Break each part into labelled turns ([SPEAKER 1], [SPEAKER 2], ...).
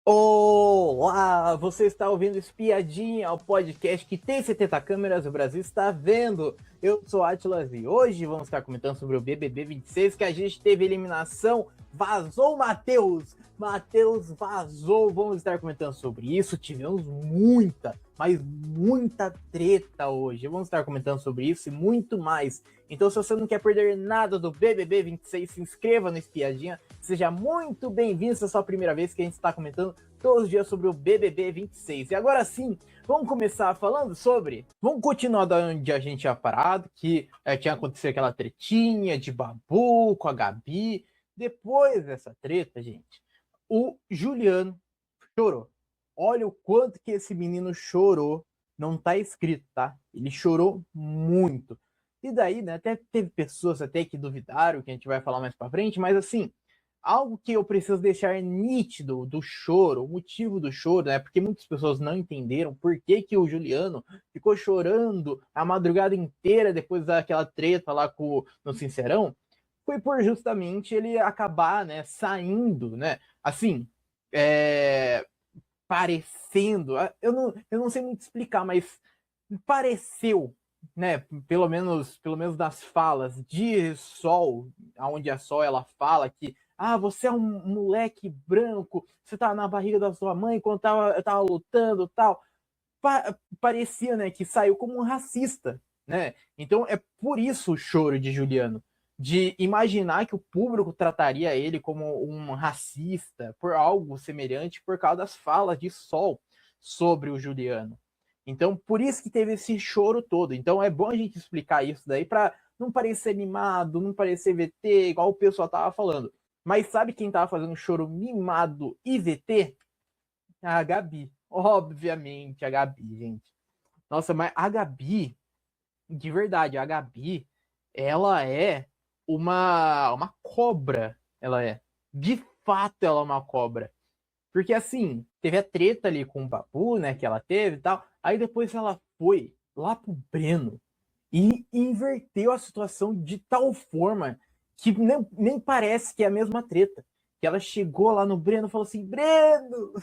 [SPEAKER 1] Olá, você está ouvindo Espiadinha, o podcast que tem 70 câmeras, o Brasil está vendo. Eu sou Atlas e hoje vamos estar comentando sobre o BBB 26, que a gente teve eliminação, vazou o Matheus vazou, vamos estar comentando sobre isso, tivemos muita treta hoje, vamos estar comentando sobre isso e muito mais. Então, se você não quer perder nada do BBB 26, se inscreva no Espiadinha, seja muito bem-vindo, se é a sua primeira vez que a gente está comentando todos os dias sobre o BBB 26. E agora sim, vamos começar falando sobre... Vamos continuar da onde a gente tinha parado, que tinha acontecido aquela tretinha de Babu com a Gabi. Depois dessa treta, gente, o Juliano chorou. Olha o quanto que esse menino chorou. Não tá escrito, tá? Ele chorou muito. E daí, né, até teve pessoas até que duvidaram, que a gente vai falar mais pra frente, mas assim, algo que eu preciso deixar nítido do choro, o motivo do choro, né? Porque muitas pessoas não entenderam por que o Juliano ficou chorando a madrugada inteira depois daquela treta lá no Sincerão, foi por justamente ele acabar, né, saindo, né? Assim, parecendo, eu não sei muito explicar, mas pareceu, né, pelo menos das falas de Sol, onde a Sol ela fala que você é um moleque branco, você tá na barriga da sua mãe quando tava lutando, tal. Parecia, né, que saiu como um racista, né? Então é por isso o choro de Juliano, de imaginar que o público trataria ele como um racista por algo semelhante por causa das falas de Sol sobre o Juliano. Então, por isso que teve esse choro todo. Então, é bom a gente explicar isso daí para não parecer animado, não parecer VT, igual o pessoal tava falando. Mas sabe quem tava fazendo choro mimado e VT? A Gabi. Obviamente, a Gabi, gente. Nossa, mas a Gabi, de verdade, a Gabi, ela é uma cobra. Ela é. De fato, ela é uma cobra. Porque assim, teve a treta ali com o Babu, né, que ela teve e tal. Aí depois ela foi lá pro Breno e inverteu a situação de tal forma que nem parece que é a mesma treta. Que ela chegou lá no Breno e falou assim: Breno,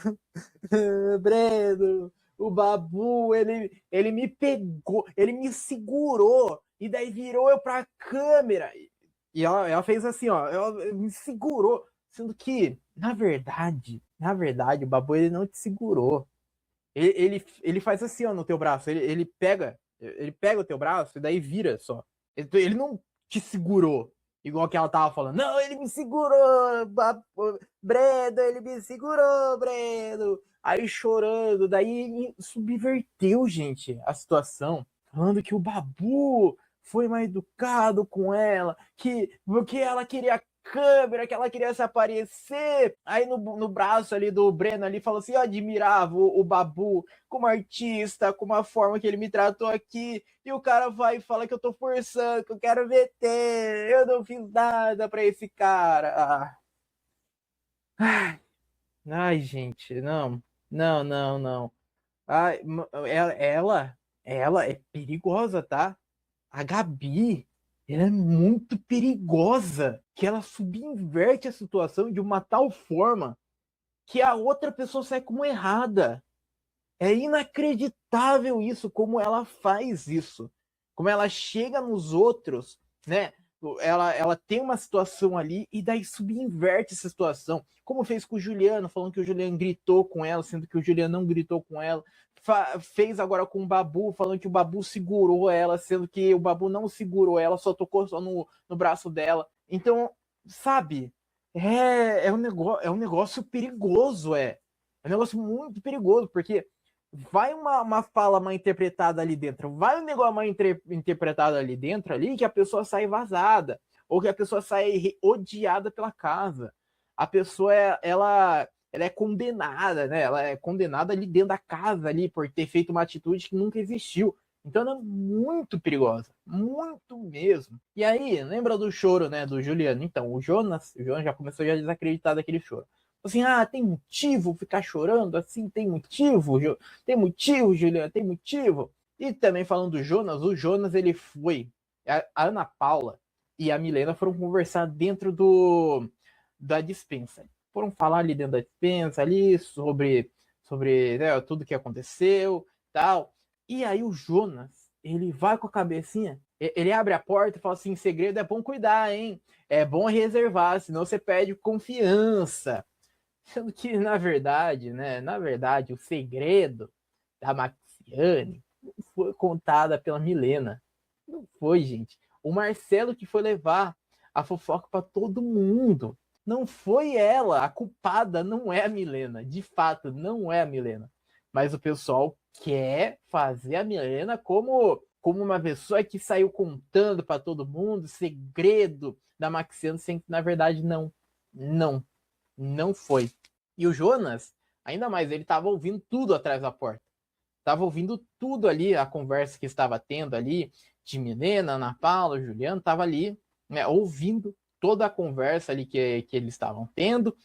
[SPEAKER 1] Breno, o Babu, ele me pegou, ele me segurou, e daí virou eu pra câmera. E ela fez assim, ó, ela me segurou, sendo que, na verdade, o Babu ele não te segurou. Ele faz assim, ó, no teu braço, ele pega o teu braço e daí vira só. Ele não te segurou, igual que ela tava falando. Não, ele me segurou, Bredo, ele me segurou, Bredo. Aí chorando, daí subverteu, gente, a situação. Falando que o Babu foi mais educado com ela, que ela queria câmera, que ela queria se aparecer. Aí no braço ali do Breno ali falou assim: eu admirava o Babu como artista, como a forma que ele me tratou aqui. E o cara vai e fala que eu tô forçando, que eu quero VT, eu não fiz nada pra esse cara. Ai, gente, não. Ai, ela é perigosa, tá? A Gabi, ela é muito perigosa, que ela subverte a situação de uma tal forma que a outra pessoa sai como errada. É inacreditável isso, como ela faz isso. Como ela chega nos outros, né? Ela tem uma situação ali e daí subverte essa situação. Como fez com o Juliano, falando que o Juliano gritou com ela, sendo que o Juliano não gritou com ela. Fez agora com o Babu, falando que o Babu segurou ela, sendo que o Babu não segurou ela, só tocou só no braço dela. Então, sabe? É um negócio perigoso, é. É um negócio muito perigoso, porque vai uma fala mal interpretada ali dentro, vai um negócio mal interpretado ali dentro ali, que a pessoa sai vazada, ou que a pessoa sai odiada pela casa. A pessoa, ela é condenada, né? Ela é condenada ali dentro da casa ali, por ter feito uma atitude que nunca existiu. Então ela é muito perigosa, muito mesmo. E aí, lembra do choro, né, do Juliano? Então, o Jonas já começou a desacreditar daquele choro. Assim, tem motivo ficar chorando assim? Tem motivo, tem motivo, Juliana, tem motivo. E também falando do Jonas, o Jonas ele foi. A Ana Paula e a Milena foram conversar dentro da dispensa. foram falar ali dentro da despensa ali sobre né, tudo que aconteceu, tal. E aí o Jonas, ele vai com a cabecinha, ele abre a porta e fala assim: segredo é bom cuidar, hein? É bom reservar, senão você perde confiança. Sendo que, na verdade, né? Na verdade, o segredo da Maxiane foi contada pela Milena. Não foi, gente. O Marcelo que foi levar a fofoca para todo mundo. Não foi ela. A culpada não é a Milena. De fato, não é a Milena. Mas o pessoal quer fazer a Milena como uma pessoa que saiu contando para todo mundo o segredo da Maxiane, sem que, na verdade, não. Não. Não foi. E o Jonas, ainda mais, ele estava ouvindo tudo atrás da porta. Estava ouvindo tudo ali, a conversa que estava tendo ali, de Milena, Ana Paula, Juliano, estava ali, né, ouvindo toda a conversa ali que eles estavam tendo.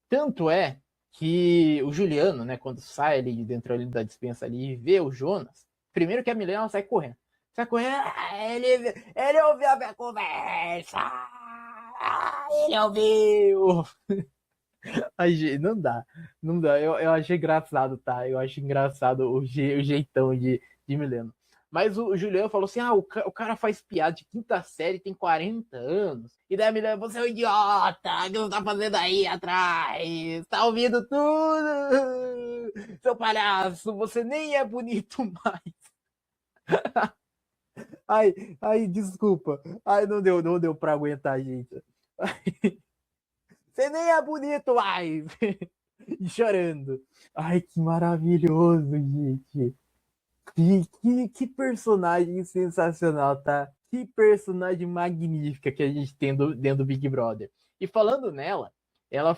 [SPEAKER 1] Tanto é que o Juliano, né, quando sai ali de dentro ali da despensa ali e vê o Jonas, primeiro que a Milena sai correndo. Sai correndo, ele ouviu a minha conversa! Ele ouviu! Ai, não dá, não dá. Eu achei engraçado, tá? Eu acho engraçado o jeitão de Milena. Mas o Juliano falou assim: ah, o cara faz piada de quinta série, tem 40 anos. E daí a Milena, você é um idiota, o que você tá fazendo aí atrás? Tá ouvindo tudo? Seu palhaço, você nem é bonito mais. Ai, ai, desculpa. Ai, não deu pra aguentar, gente. Você nem é bonito mais. E chorando. Ai, que maravilhoso, gente. Que personagem sensacional, tá? Que personagem magnífica que a gente tem dentro do Big Brother. E falando nela, ela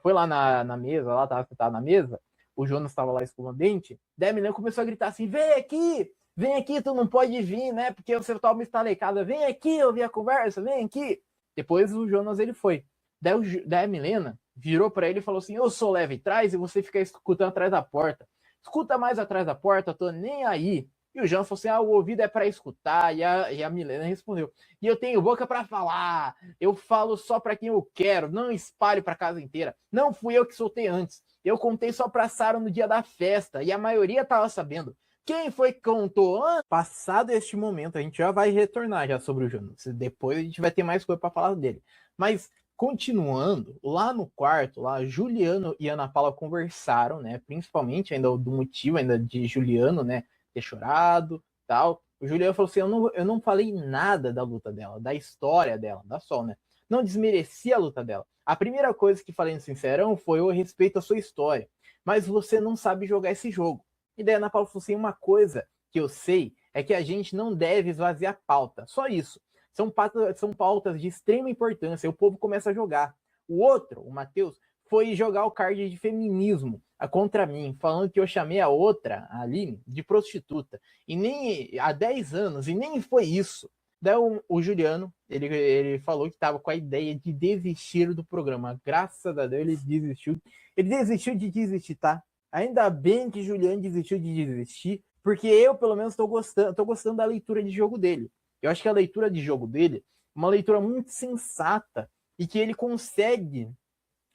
[SPEAKER 1] foi lá na mesa, ela tava sentada na mesa, o Jonas estava lá escovando dente, daí a menina começou a gritar assim: vem aqui, tu não pode vir, né? Porque você toma estalecada, vem aqui ouvir a conversa, vem aqui. Depois o Jonas ele foi. Daí a Milena virou para ele e falou assim: eu sou leve atrás e você fica escutando atrás da porta. Escuta mais atrás da porta, tô nem aí. E o João falou assim: ah, o ouvido é para escutar. E a Milena respondeu: e eu tenho boca para falar. Eu falo só para quem eu quero, não espalho para casa inteira. Não fui eu que soltei antes. Eu contei só para Sara no dia da festa e a maioria tava sabendo. Quem foi que contou? Passado este momento, a gente já vai retornar já sobre o Jonas. Depois a gente vai ter mais coisa para falar dele. Mas continuando, lá no quarto, lá Juliano e Ana Paula conversaram, né? Principalmente ainda do motivo ainda de Juliano, né? Ter chorado, tal. O Juliano falou assim: eu não falei nada da luta dela, da história dela, da Sol, né? Não desmereci a luta dela. A primeira coisa que falei no Sincerão foi: eu respeito a sua história, mas você não sabe jogar esse jogo. E daí a Ana Paula falou assim: uma coisa que eu sei é que a gente não deve esvaziar a pauta. Só isso. São pautas de extrema importância. O povo começa a jogar. O outro, o Matheus, foi jogar o card de feminismo contra mim, falando que eu chamei a outra, a Aline, de prostituta. E nem há 10 anos, e nem foi isso. Daí o Juliano, ele falou que estava com a ideia de desistir do programa. Graças a Deus ele desistiu. Ele desistiu de desistir, tá? Ainda bem que Juliano desistiu de desistir, porque eu, pelo menos, tô gostando da leitura de jogo dele. Eu acho que a leitura de jogo dele é uma leitura muito sensata e que ele consegue,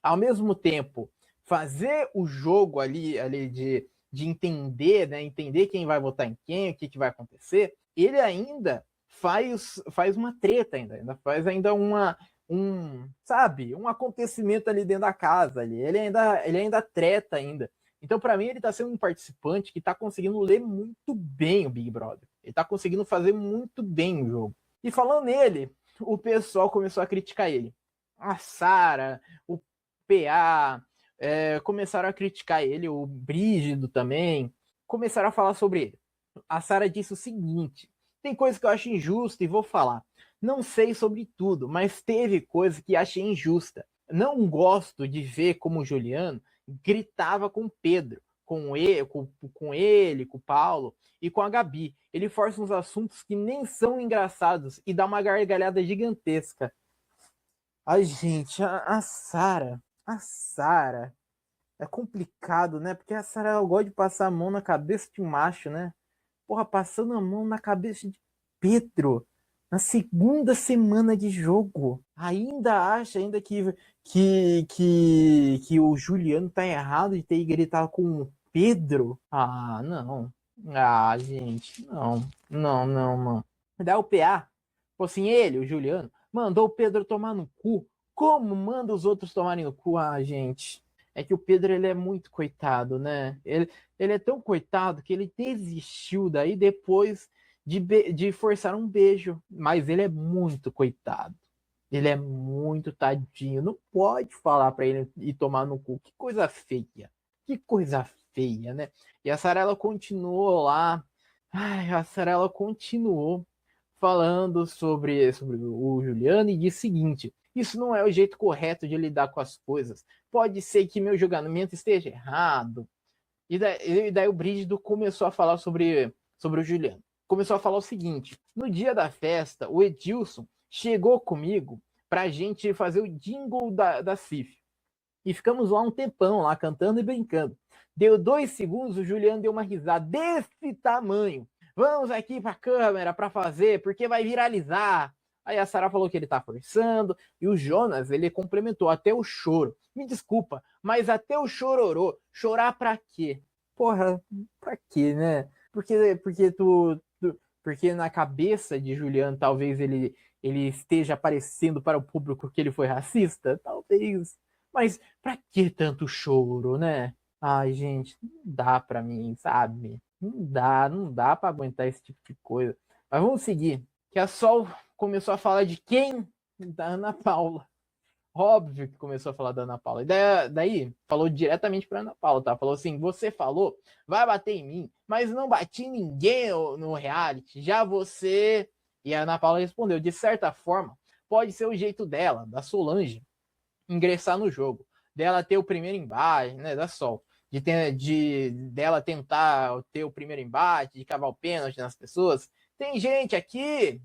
[SPEAKER 1] ao mesmo tempo, fazer o jogo ali de entender, né? Entender quem vai votar em quem, o que vai acontecer. Ele ainda faz uma treta ainda faz ainda sabe, um acontecimento ali dentro da casa ali. Ele ainda treta ainda. Então, para mim, ele está sendo um participante que está conseguindo ler muito bem o Big Brother. Ele está conseguindo fazer muito bem o jogo. E falando nele, o pessoal começou a criticar ele. A Sara, o PA, começaram a criticar ele, o Brígido também. Começaram a falar sobre ele. A Sara disse o seguinte: tem coisa que eu acho injusta e vou falar. Não sei sobre tudo, mas teve coisa que achei injusta. Não gosto de ver como o Juliano gritava com o Pedro, com ele, com o Paulo e com a Gabi. Ele força uns assuntos que nem são engraçados e dá uma gargalhada gigantesca. Ai, gente, a Sara é complicado, né? Porque a Sara gosta de passar a mão na cabeça de macho, né? Porra, passando a mão na cabeça de Pedro. Na segunda semana de jogo. Ainda acha que o Juliano tá errado de ter gritado com o Pedro? Ah, não. Ah, gente, não. Não, não, não. Daí o PA, assim, o Juliano, mandou o Pedro tomar no cu. Como manda os outros tomarem no cu? Ah, gente. É que o Pedro, ele é muito coitado, né? Ele é tão coitado que ele desistiu daí depois de forçar um beijo. Mas ele é muito coitado. Ele é muito tadinho. Não pode falar pra ele ir tomar no cu. Que coisa feia. Que coisa feia, né? E a Sarela continuou lá. Ai, a Sarela continuou falando sobre o Juliano e disse o seguinte: isso não é o jeito correto de lidar com as coisas. Pode ser que meu julgamento esteja errado. E daí o Brígido começou a falar sobre o Juliano. Começou a falar o seguinte: no dia da festa, o Edilson chegou comigo pra gente fazer o jingle da CIF. E ficamos lá um tempão, lá cantando e brincando. Deu 2 segundos, o Juliano deu uma risada desse tamanho. Vamos aqui pra câmera pra fazer, porque vai viralizar. Aí a Sara falou que ele tá forçando, e o Jonas, ele complementou até o choro. Me desculpa, mas até o chororô. Chorar pra quê? Porra, pra quê, né? Porque na cabeça de Juliano, talvez ele esteja aparecendo para o público que ele foi racista? Talvez. Mas pra que tanto choro, né? Ai, gente, não dá pra mim, sabe? Não dá pra aguentar esse tipo de coisa. Mas vamos seguir. Que a Sol começou a falar de quem? Da Ana Paula. Óbvio que começou a falar da Ana Paula. E daí falou diretamente pra Ana Paula, tá? Falou assim: você falou, vai bater em mim, mas não bati em ninguém no reality. Já você. E a Ana Paula respondeu: de certa forma, pode ser o jeito dela, da Solange, ingressar no jogo, dela ter o primeiro embate, né, da Sol, dela tentar ter o primeiro embate, de cavar o pênalti nas pessoas. Tem gente aqui,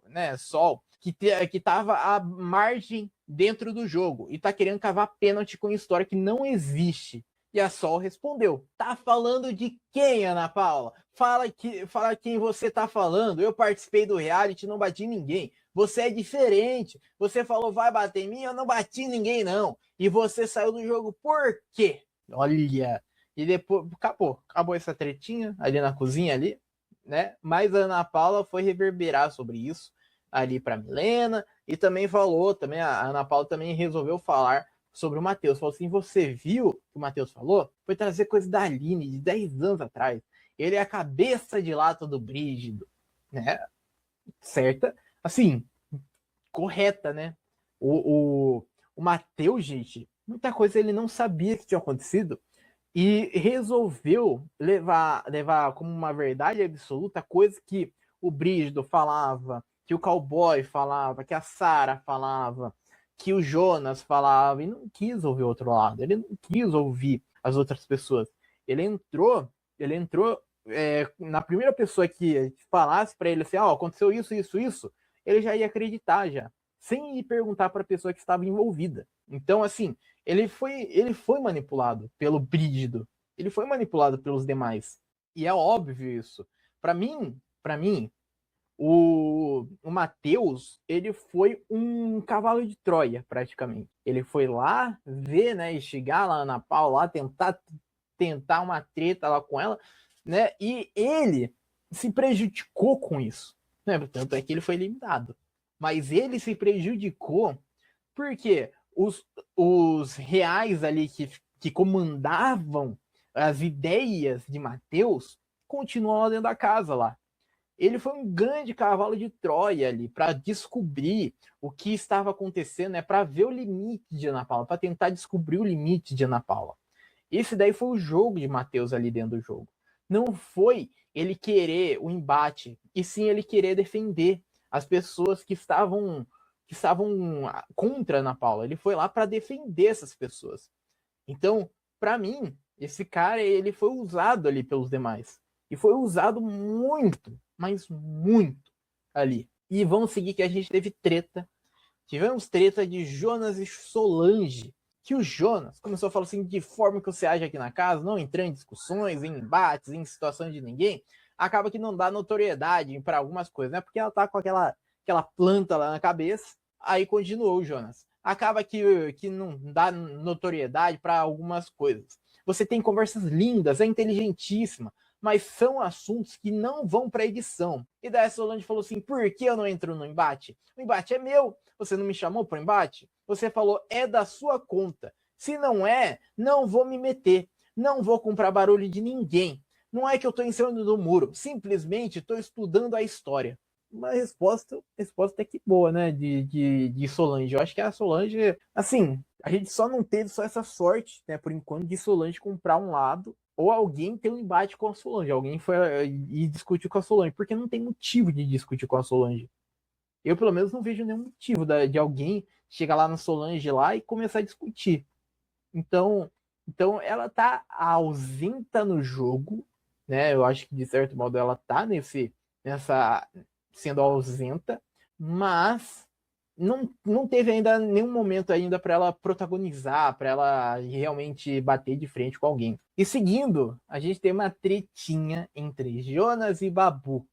[SPEAKER 1] né, Sol, que tava à margem dentro do jogo e tá querendo cavar pênalti com história que não existe. E a Sol respondeu: tá falando de quem, Ana Paula? Fala quem você tá falando. Eu participei do reality, não bati em ninguém. Você é diferente. Você falou vai bater em mim, eu não bati em ninguém não. E você saiu do jogo por quê? Olha. E depois acabou essa tretinha ali na cozinha ali, né? Mas a Ana Paula foi reverberar sobre isso ali para Milena e também a Ana Paula também resolveu falar sobre o Matheus. Falou assim: você viu o que o Matheus falou? Foi trazer coisa da Aline de 10 anos atrás. Ele é a cabeça de lata do Brígido, né? Certa, assim, correta, né? O Matheus, gente, muita coisa ele não sabia que tinha acontecido e resolveu levar como uma verdade absoluta coisa que o Brígido falava, que o Cowboy falava, que a Sarah falava, que o Jonas falava, e não quis ouvir o outro lado, ele não quis ouvir as outras pessoas. Ele entrou na primeira pessoa que falasse para ele assim, aconteceu isso, isso, isso, ele já ia acreditar já, sem ir perguntar para a pessoa que estava envolvida. Então, assim, ele foi manipulado pelo Brígido. Ele foi manipulado pelos demais. E é óbvio isso. Para mim, o Matheus, ele foi um cavalo de Troia, praticamente. Ele foi lá ver, né, e chegar lá na Paula, lá, tentar uma treta lá com ela, né? E ele se prejudicou com isso, né? Tanto é que ele foi eliminado. Mas ele se prejudicou porque os reais ali que comandavam as ideias de Mateus continuam lá dentro da casa lá. Ele foi um grande cavalo de Troia ali para descobrir o que estava acontecendo, né, para ver o limite de Ana Paula, para tentar descobrir o limite de Ana Paula. Esse daí foi o jogo de Mateus ali dentro do jogo. Não foi ele querer o embate, e sim ele querer defender as pessoas que estavam contra a Ana Paula. Ele foi lá para defender essas pessoas. Então, para mim, esse cara ele foi usado ali pelos demais. E foi usado muito, mas muito ali. E vamos seguir que a gente teve treta. Tivemos treta de Jonas e Solange. Que o Jonas começou a falar assim, de forma que você age aqui na casa, não entrar em discussões, em embates, em situações de ninguém, acaba que não dá notoriedade para algumas coisas, né? Porque ela tá com aquela aquela planta lá na cabeça. Aí continuou o Jonas. Acaba que não dá notoriedade para algumas coisas. Você tem conversas lindas, é inteligentíssima, mas são assuntos que não vão para edição. E daí a Solange falou assim, por que eu não entro no embate? O embate é meu, você não me chamou para o embate? Você falou, é da sua conta. Se não é, não vou me meter. Não vou comprar barulho de ninguém. Não é que eu estou em cima do muro, simplesmente estou estudando a história. Uma resposta até que boa, né, de Solange. Eu acho que a Solange, assim, a gente só não teve só essa sorte, né, por enquanto, de Solange comprar um lado ou alguém ter um embate com a Solange. Alguém foi e discutir com a Solange, porque não tem motivo de discutir com a Solange. Eu, pelo menos, não vejo nenhum motivo de alguém chegar lá na Solange lá e começar a discutir. Então ela tá ausenta no jogo, né? Eu acho que, de certo modo, ela tá nessa sendo ausenta, mas não teve ainda nenhum momento ainda para ela protagonizar, para ela realmente bater de frente com alguém. E seguindo, a gente tem uma tretinha entre Jonas e Babu.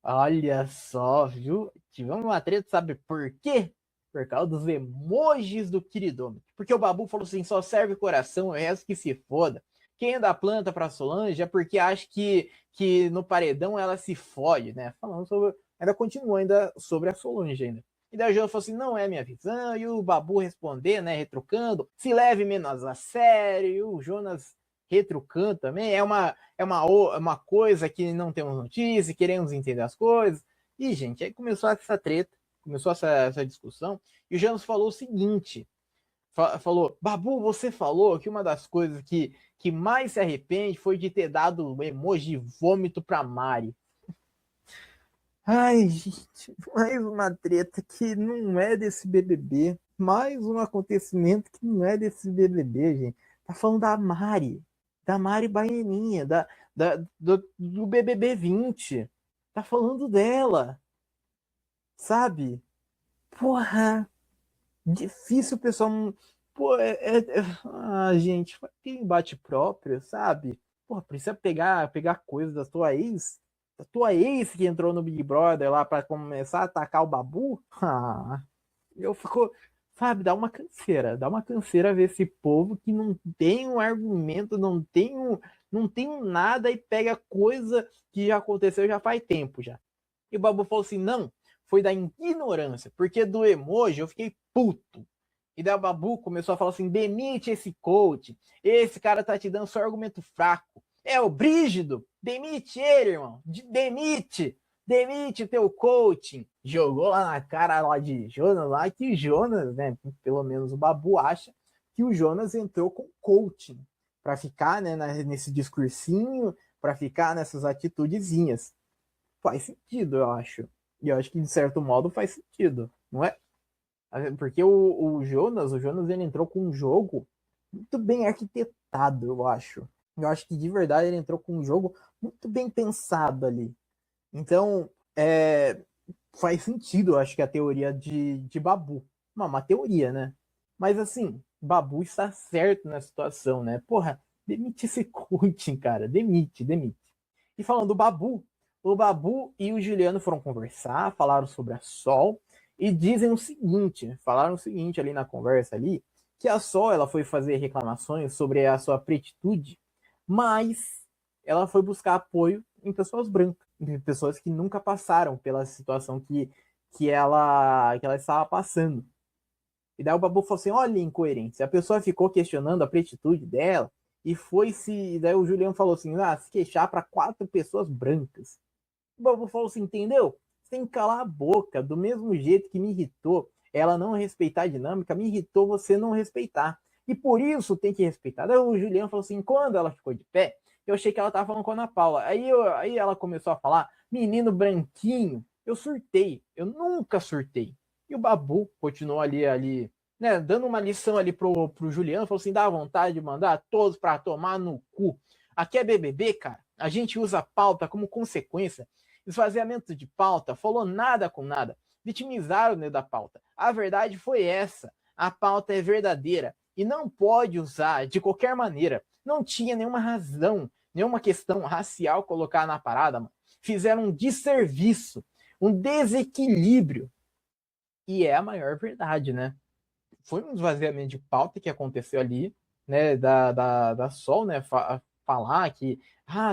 [SPEAKER 1] Olha só, viu? Tivemos uma treta, sabe por quê? Por causa dos emojis do queridômetro. Porque o Babu falou assim, só serve coração, o resto que se foda. Quem dá planta pra Solange é porque acha que no paredão ela se fode, né? Falando sobre... Ainda continua ainda sobre a Solange ainda. E daí o Jonas falou assim, não é minha visão. E o Babu responder, né, retrucando, se leve menos a sério. E o Jonas retrucando também. É uma coisa que não temos notícia, queremos entender as coisas. E, gente, aí começou essa treta, começou essa discussão. E o Jonas falou o seguinte, falou, Babu, você falou que uma das coisas que mais se arrepende foi de ter dado o emoji de vômito pra Mari. Ai, gente, mais uma treta que não é desse BBB. Mais um acontecimento que não é desse BBB, gente. Tá falando da Mari Baianinha, do BBB 20. Tá falando dela, sabe? Porra, difícil o pessoal. Pô, gente, tem embate próprio, sabe? Porra, precisa pegar coisas da tua ex que entrou no Big Brother lá pra começar a atacar o Babu. Eu fico, sabe, dá uma canseira ver esse povo que não tem um argumento, não tem um nada e pega coisa que já aconteceu já faz tempo já. E o Babu falou assim, não, foi da ignorância, porque do emoji eu fiquei puto. E daí o Babu começou a falar assim, demite esse coach, esse cara tá te dando só argumento fraco. É o Brígido, demite ele, irmão, demite teu coaching. Jogou lá na cara lá de Jonas, lá que o Jonas, né, pelo menos o Babu acha que o Jonas entrou com coaching para ficar, né, nesse discursinho, para ficar nessas atitudezinhas. Faz sentido, eu acho. E eu acho que de certo modo faz sentido, não é? Porque o Jonas ele entrou com um jogo muito bem arquitetado, eu acho. Eu acho que de verdade ele entrou com um jogo muito bem pensado ali. Então, faz sentido, eu acho que a teoria de Babu. Uma teoria, né? Mas assim, Babu está certo na situação, né? Porra, demite esse coaching, cara. Demite. E falando do Babu, o Babu e o Juliano foram conversar, falaram sobre a Sol e falaram o seguinte ali na conversa ali, que a Sol ela foi fazer reclamações sobre a sua pretitude, mas ela foi buscar apoio em pessoas brancas, em pessoas que nunca passaram pela situação que ela estava passando. E daí o Babu falou assim, olha a incoerência, a pessoa ficou questionando a pretitude dela e daí o Juliano falou assim, se queixar para 4 pessoas brancas. O Babu falou assim, entendeu? Você tem que calar a boca, do mesmo jeito que me irritou ela não respeitar a dinâmica, me irritou você não respeitar. E por isso tem que respeitar. Daí o Juliano falou assim, quando ela ficou de pé, eu achei que ela tava falando com a Ana Paula. Aí ela começou a falar, menino branquinho, eu surtei, eu nunca surtei. E o Babu continuou ali, né, dando uma lição ali pro Juliano, falou assim, dá vontade de mandar todos para tomar no cu. Aqui é BBB, cara, a gente usa a pauta como consequência. Esvaziamento de pauta, falou nada com nada. Vitimizaram o meio da pauta. A verdade foi essa. A pauta é verdadeira e não pode usar de qualquer maneira. Não tinha nenhuma razão, nenhuma questão racial colocar na parada, mano. Fizeram um desserviço. um desequilíbrio. E é a maior verdade, né? Foi um esvaziamento de pauta que aconteceu ali, né? Da Sol, né? Falar que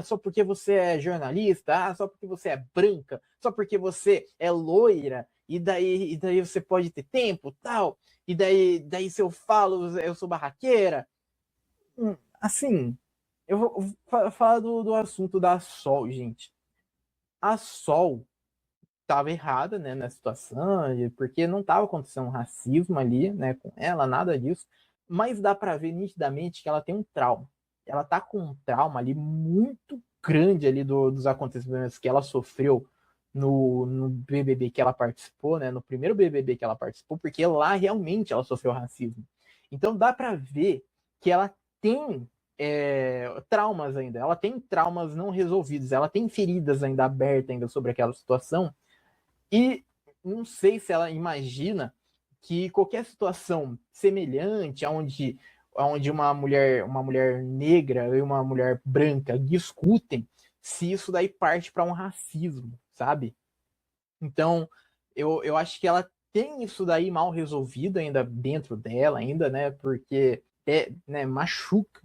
[SPEAKER 1] só porque você é jornalista, só porque você é branca, só porque você é loira, e daí você pode ter tempo, tal, e daí se eu falo, eu sou barraqueira. Assim, eu vou falar do assunto da Sol, gente. A Sol estava errada, né, na situação, porque não estava acontecendo um racismo ali, né, com ela, nada disso, mas dá para ver nitidamente que ela tem um trauma. Ela tá com um trauma ali muito grande ali dos acontecimentos que ela sofreu no BBB que ela participou, né, no primeiro BBB que ela participou, porque lá realmente ela sofreu racismo. Então dá para ver que ela tem traumas ainda, ela tem traumas não resolvidos, ela tem feridas ainda abertas ainda sobre aquela situação, e não sei se ela imagina que qualquer situação semelhante, onde uma mulher negra e uma mulher branca discutem, se isso daí parte para um racismo, sabe? Então, eu acho que ela tem isso daí mal resolvido ainda dentro dela, ainda, né? Porque né, machuca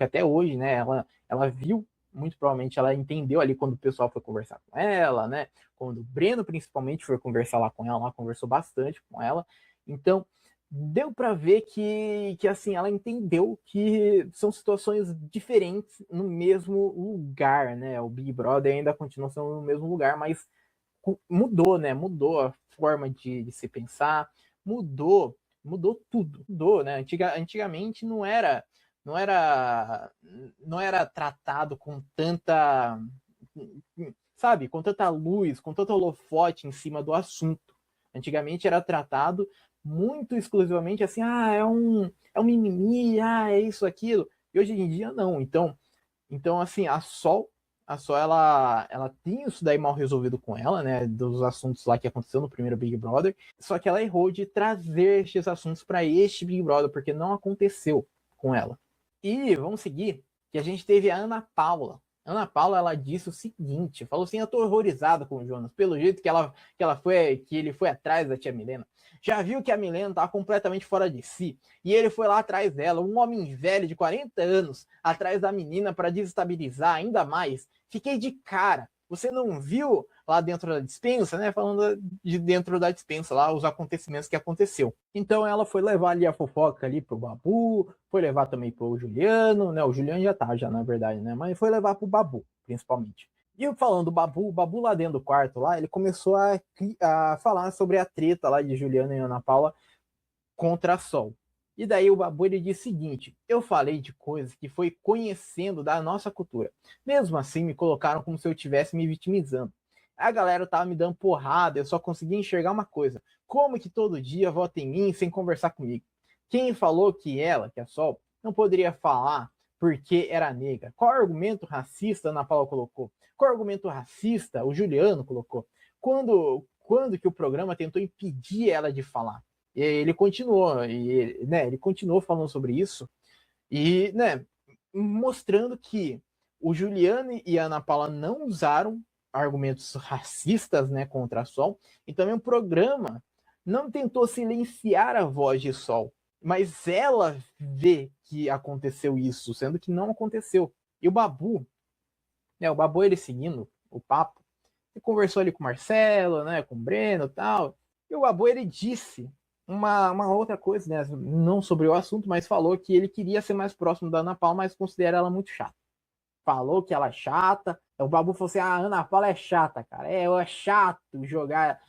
[SPEAKER 1] até hoje, né? Ela viu, muito provavelmente ela entendeu ali quando o pessoal foi conversar com ela, né? Quando o Breno principalmente foi conversar lá com ela, ela conversou bastante com ela. Então, deu para ver que assim, ela entendeu que são situações diferentes no mesmo lugar, né? O Big Brother ainda continua sendo no mesmo lugar, mas mudou, né? Mudou a forma de se pensar, mudou tudo, mudou, né? Antigamente não era tratado com tanta, sabe, com tanta luz, com tanto holofote em cima do assunto. Antigamente era tratado muito exclusivamente assim, é um mimimi, é isso, aquilo. E hoje em dia não. Então assim, a Sol ela tem isso daí mal resolvido com ela, né? Dos assuntos lá que aconteceu no primeiro Big Brother. Só que ela errou de trazer estes assuntos para este Big Brother, porque não aconteceu com ela. E vamos seguir, que a gente teve a Ana Paula. Ana Paula, ela disse o seguinte, falou assim: eu tô horrorizada com o Jonas, pelo jeito que ele foi atrás da tia Milena. Já viu que a Milena tá completamente fora de si, e ele foi lá atrás dela, um homem velho de 40 anos, atrás da menina para desestabilizar ainda mais. Fiquei de cara. Você não viu lá dentro da dispensa, né? Falando de dentro da dispensa lá, os acontecimentos que aconteceu. Então ela foi levar ali a fofoca ali pro Babu, foi levar também pro Juliano, né? O Juliano já na verdade, né? Mas foi levar pro Babu, principalmente. E falando do Babu, o Babu lá dentro do quarto lá, ele começou a falar sobre a treta lá de Juliano e Ana Paula contra a Sol. E daí o Babu ele disse o seguinte: eu falei de coisas que foi conhecendo da nossa cultura. Mesmo assim, me colocaram como se eu estivesse me vitimizando. A galera tava me dando porrada, eu só conseguia enxergar uma coisa: como que todo dia vota em mim sem conversar comigo? Quem falou que ela, que a Sol, não poderia falar porque era negra? Qual argumento racista a Ana Paula colocou? Qual argumento racista o Juliano colocou? Quando que o programa tentou impedir ela de falar? E ele continuou, né, ele continuou falando sobre isso e, né, mostrando que o Juliano e a Ana Paula não usaram argumentos racistas, né, contra a Sol, e também o programa não tentou silenciar a voz de Sol, mas ela vê que aconteceu isso, sendo que não aconteceu. E o Babu ele seguindo o papo, ele conversou ali com o Marcelo, né, com o Breno e tal, e o Babu ele disse uma outra coisa, né? Não sobre o assunto, mas falou que ele queria ser mais próximo da Ana Paula, mas considera ela muito chata. Falou que ela é chata. O Babu falou assim: a Ana Paula é chata, cara. É chato jogar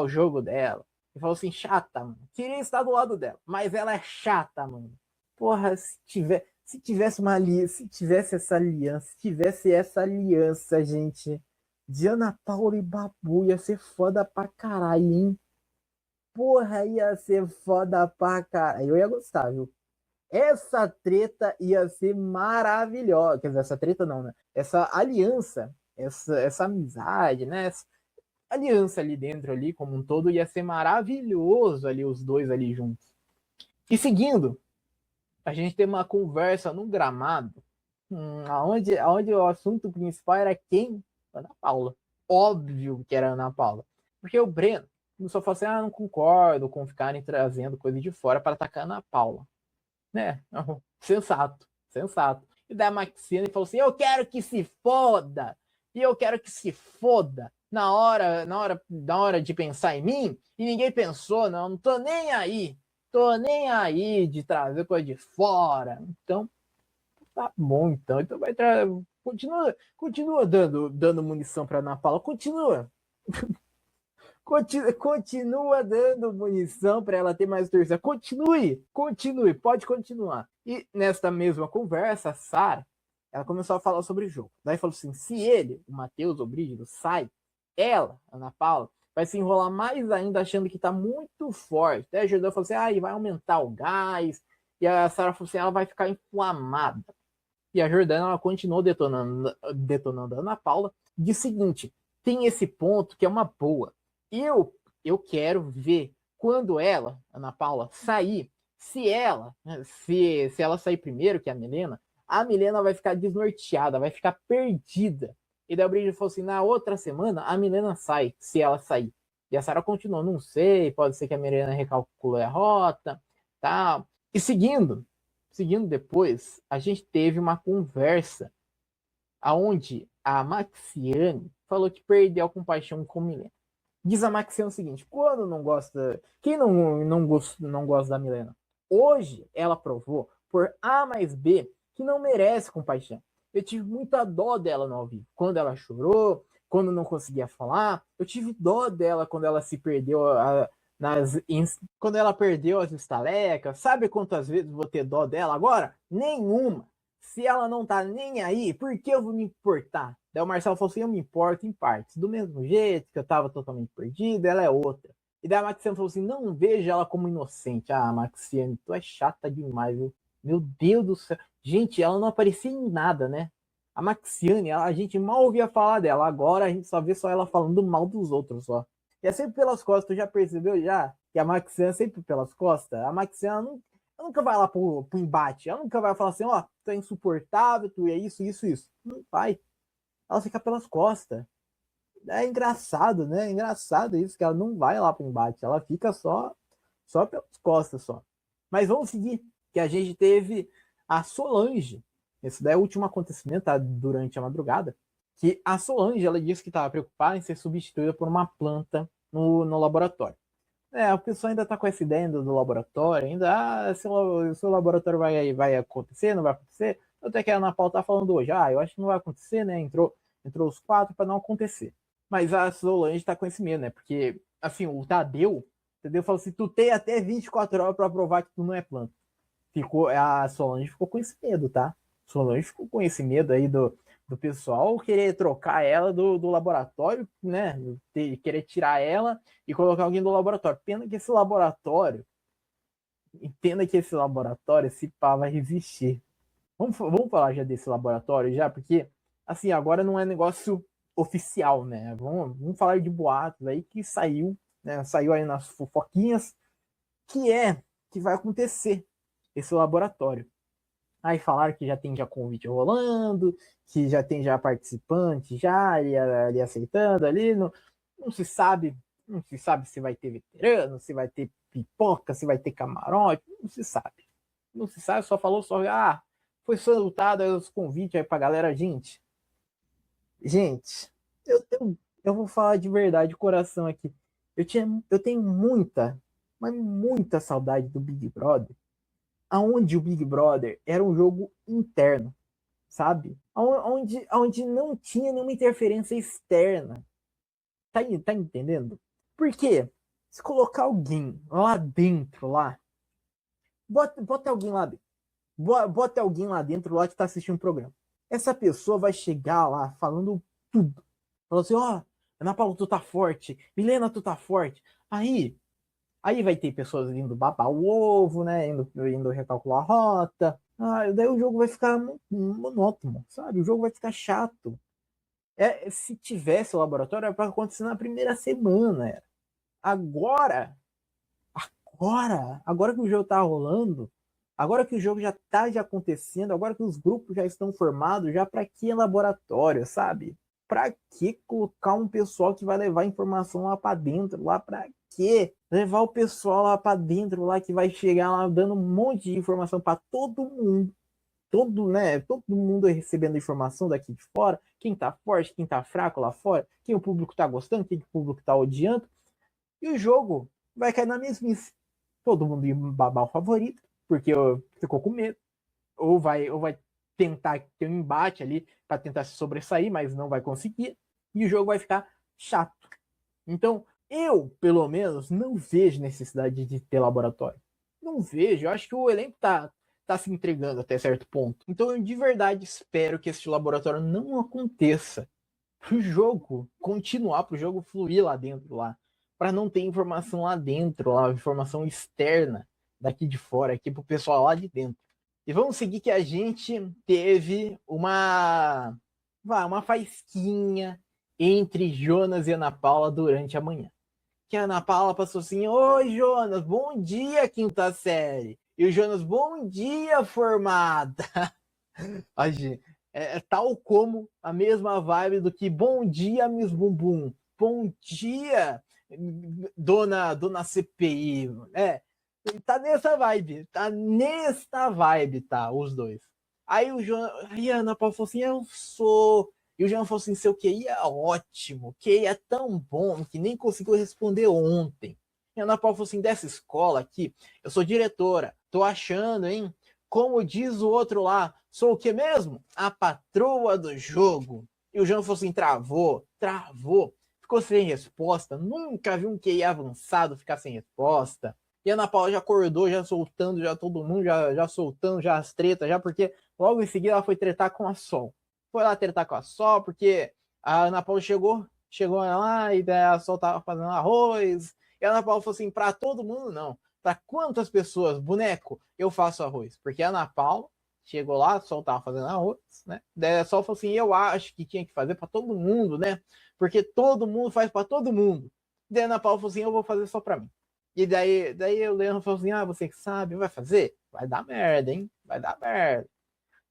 [SPEAKER 1] o jogo dela. Ele falou assim: chata, mano. Queria estar do lado dela, mas ela é chata, mano. Porra, se tivesse essa aliança, gente, de Ana Paula e Babu, ia ser foda pra caralho, hein? Porra, ia ser foda pra caralho. Eu ia gostar, viu? Essa treta ia ser maravilhosa. Quer dizer, essa treta não, né? Essa aliança, essa amizade, né? Essa aliança ali dentro, ali, como um todo, ia ser maravilhoso ali, os dois ali juntos. E seguindo, a gente tem uma conversa no gramado, onde o assunto principal era quem? Ana Paula. óbvio que era a Ana Paula. Porque o Breno começou a falar assim, não concordo com ficarem trazendo coisa de fora para atacar a Ana Paula. Né? Sensato, sensato. E daí a Maxiane falou assim, eu quero que se foda, e eu quero que se foda na hora de pensar em mim, e ninguém pensou, não tô nem aí de trazer coisa de fora. Então, tá bom, então vai trazer, continua dando munição pra Ana Paula, continua dando munição para ela ter mais torcida. Continue, pode continuar. E nesta mesma conversa, a Sarah, ela começou a falar sobre o jogo. Daí falou assim: se ele, o Matheus, o Brígido, sai, ela, Ana Paula, vai se enrolar mais ainda achando que tá muito forte. Até a Jordana falou assim: vai aumentar o gás. E a Sarah falou assim: ela vai ficar inflamada. E a Jordana, ela continuou detonando a Ana Paula. De seguinte: tem esse ponto que é uma boa. Eu quero ver quando ela, Ana Paula, sair, se ela sair primeiro que a Milena vai ficar desnorteada, vai ficar perdida. E daí o Brígido falou assim, na outra semana a Milena sai, se ela sair. E a Sarah continuou, não sei, pode ser que a Milena recalculou a rota, tal. E seguindo depois, a gente teve uma conversa aonde a Maxiane falou que perdeu a compaixão com Milena. Diz a Maxiane o seguinte, quando não gosta, quem não gosta da Milena? Hoje ela provou por A mais B que não merece compaixão. Eu tive muita dó dela no ao vivo. Quando ela chorou, quando não conseguia falar, eu tive dó dela quando ela se perdeu quando ela perdeu as estalecas. Sabe quantas vezes vou ter dó dela agora? Nenhuma. Se ela não tá nem aí, por que eu vou me importar? Daí o Marcelo falou assim, eu me importo em partes. Do mesmo jeito que eu tava totalmente perdido, ela é outra. E daí a Maxiane falou assim, não veja ela como inocente. Maxiane, tu é chata demais, viu? Meu Deus do céu. Gente, ela não aparecia em nada, né? A Maxiane, a gente mal ouvia falar dela. Agora a gente só vê só ela falando mal dos outros, só. E é sempre pelas costas, tu já percebeu já? Que a Maxiane é sempre pelas costas? A Maxiane ela nunca vai lá pro embate. Ela nunca vai falar assim, tu é insuportável, tu é isso. Não vai. Ela fica pelas costas. É engraçado, né? É engraçado isso, que ela não vai lá pro embate. Ela fica só pelas costas, só. Mas vamos seguir, que a gente teve a Solange. Esse daí é o último acontecimento, tá? Durante a madrugada. Que a Solange, ela disse que estava preocupada em ser substituída por uma planta no laboratório. A pessoa ainda está com essa ideia do laboratório, ainda, se o laboratório vai acontecer, não vai acontecer. Até que a Ana Paula tá falando hoje, eu acho que não vai acontecer, né? Entrou os 4 para não acontecer. Mas a Solange está com esse medo, né? Porque, assim, o Tadeu falou assim, tu tem até 24 horas para provar que tu não é planta. A Solange ficou com esse medo, tá? Solange ficou com esse medo aí do pessoal querer trocar ela do laboratório, né? Querer tirar ela e colocar alguém do laboratório. Entenda que esse laboratório, esse pá vai resistir. Vamos falar já desse laboratório já, porque assim, agora não é negócio oficial, né? Vamos falar de boatos aí que saiu, né? Saiu aí nas fofoquinhas que vai acontecer esse laboratório. Aí falaram que já tem convite rolando, que já tem participante ali aceitando ali, não se sabe se vai ter veterano, se vai ter pipoca, se vai ter camarote, não se sabe, só falou foi soltado os convites aí pra galera, gente, eu vou falar de verdade, de coração aqui, eu tenho muita, mas muita saudade do Big Brother, aonde o Big Brother era um jogo interno, sabe? Onde não tinha nenhuma interferência externa. Tá entendendo? Porque se colocar alguém lá dentro, bota alguém lá dentro. Bota alguém lá dentro lá que tá assistindo o programa. Essa pessoa vai chegar lá falando tudo. Falando assim, Ana Paula, tu tá forte. Milena, tu tá forte. Aí vai ter pessoas indo babar o ovo, né? Indo recalcular a rota. Daí o jogo vai ficar monótono, sabe? O jogo vai ficar chato. Se tivesse o laboratório, era para acontecer na primeira semana. Era. Agora que o jogo tá rolando, agora que o jogo já tá acontecendo, agora que os grupos já estão formados, já para que laboratório, sabe? Pra que colocar um pessoal que vai levar informação lá pra dentro? Lá pra quê? Levar o pessoal lá pra dentro, lá que vai chegar lá dando um monte de informação pra todo mundo. Todo mundo recebendo informação daqui de fora, quem tá forte, quem tá fraco lá fora, quem o público tá gostando, quem o público tá odiando, e o jogo vai cair na mesmice. Todo mundo ia babar o favorito, porque ficou com medo, ou vai tentar ter um embate ali para tentar se sobressair, mas não vai conseguir, e o jogo vai ficar chato. Então, eu, pelo menos, não vejo necessidade de ter laboratório. Não vejo. Eu acho que o elenco tá se entregando até certo ponto. Então, eu de verdade espero que esse laboratório não aconteça. Pro jogo continuar, pro jogo fluir lá dentro, lá. Para não ter informação lá dentro, lá, informação externa daqui de fora, aqui pro pessoal lá de dentro. E vamos seguir que a gente teve uma faísquinha entre Jonas e Ana Paula durante a manhã. Que a Ana Paula passou assim: oi, Jonas, bom dia, quinta série. E o Jonas, bom dia, formada. A gente, é tal como a mesma vibe do que bom dia, Miss Bumbum. Bom dia, dona CPI. Tá nessa vibe, tá, os dois. Aí a Ana Paula falou assim: eu sou. E o João falou assim: seu QI é ótimo, QI é tão bom que nem conseguiu responder ontem. E a Ana Paula falou assim: dessa escola aqui, eu sou diretora, tô achando, hein? Como diz o outro lá, sou o que mesmo? A patroa do jogo. E o João falou assim: travou, ficou sem resposta. Nunca vi um QI avançado ficar sem resposta. E a Ana Paula já acordou, já soltando, já todo mundo, já soltando, já as tretas, já porque logo em seguida ela foi tretar com a Sol. Foi lá tretar com a Sol, porque a Ana Paula chegou lá e daí a Sol tava fazendo arroz. E a Ana Paula falou assim: pra todo mundo não. Pra quantas pessoas, boneco, eu faço arroz? Porque a Ana Paula chegou lá, a Sol tava fazendo arroz, né? Daí a Sol falou assim: eu acho que tinha que fazer pra todo mundo, né? Porque todo mundo faz pra todo mundo. Daí a Ana Paula falou assim: eu vou fazer só pra mim. E daí o Leandro falou assim: ah, você que sabe, vai fazer? Vai dar merda, hein? Vai dar merda.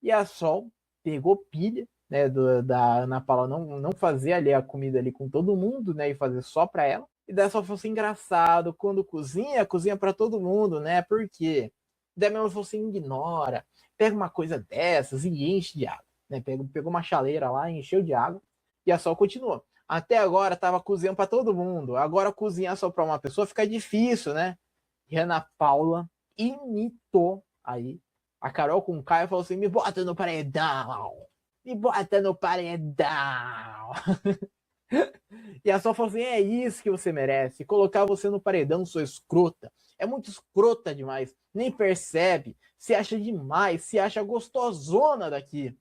[SPEAKER 1] E a Sol pegou pilha, né, da Ana Paula não fazer ali a comida ali com todo mundo, né, e fazer só pra ela. E daí só fosse engraçado, quando cozinha pra todo mundo, né, por quê? Daí mesmo falou assim: ignora, pega uma coisa dessas e enche de água. Né, pegou uma chaleira lá, encheu de água, e a Sol continuou. Até agora tava cozinhando para todo mundo. Agora cozinhar só para uma pessoa fica difícil, né? E a Ana Paula imitou aí a Carol com o Caio, falou assim: me bota no paredão! Me bota no paredão! E a Sol falou assim: é isso que você merece. Colocar você no paredão, sua escrota. É muito escrota demais. Nem percebe. Se acha demais. Se acha gostosona daqui.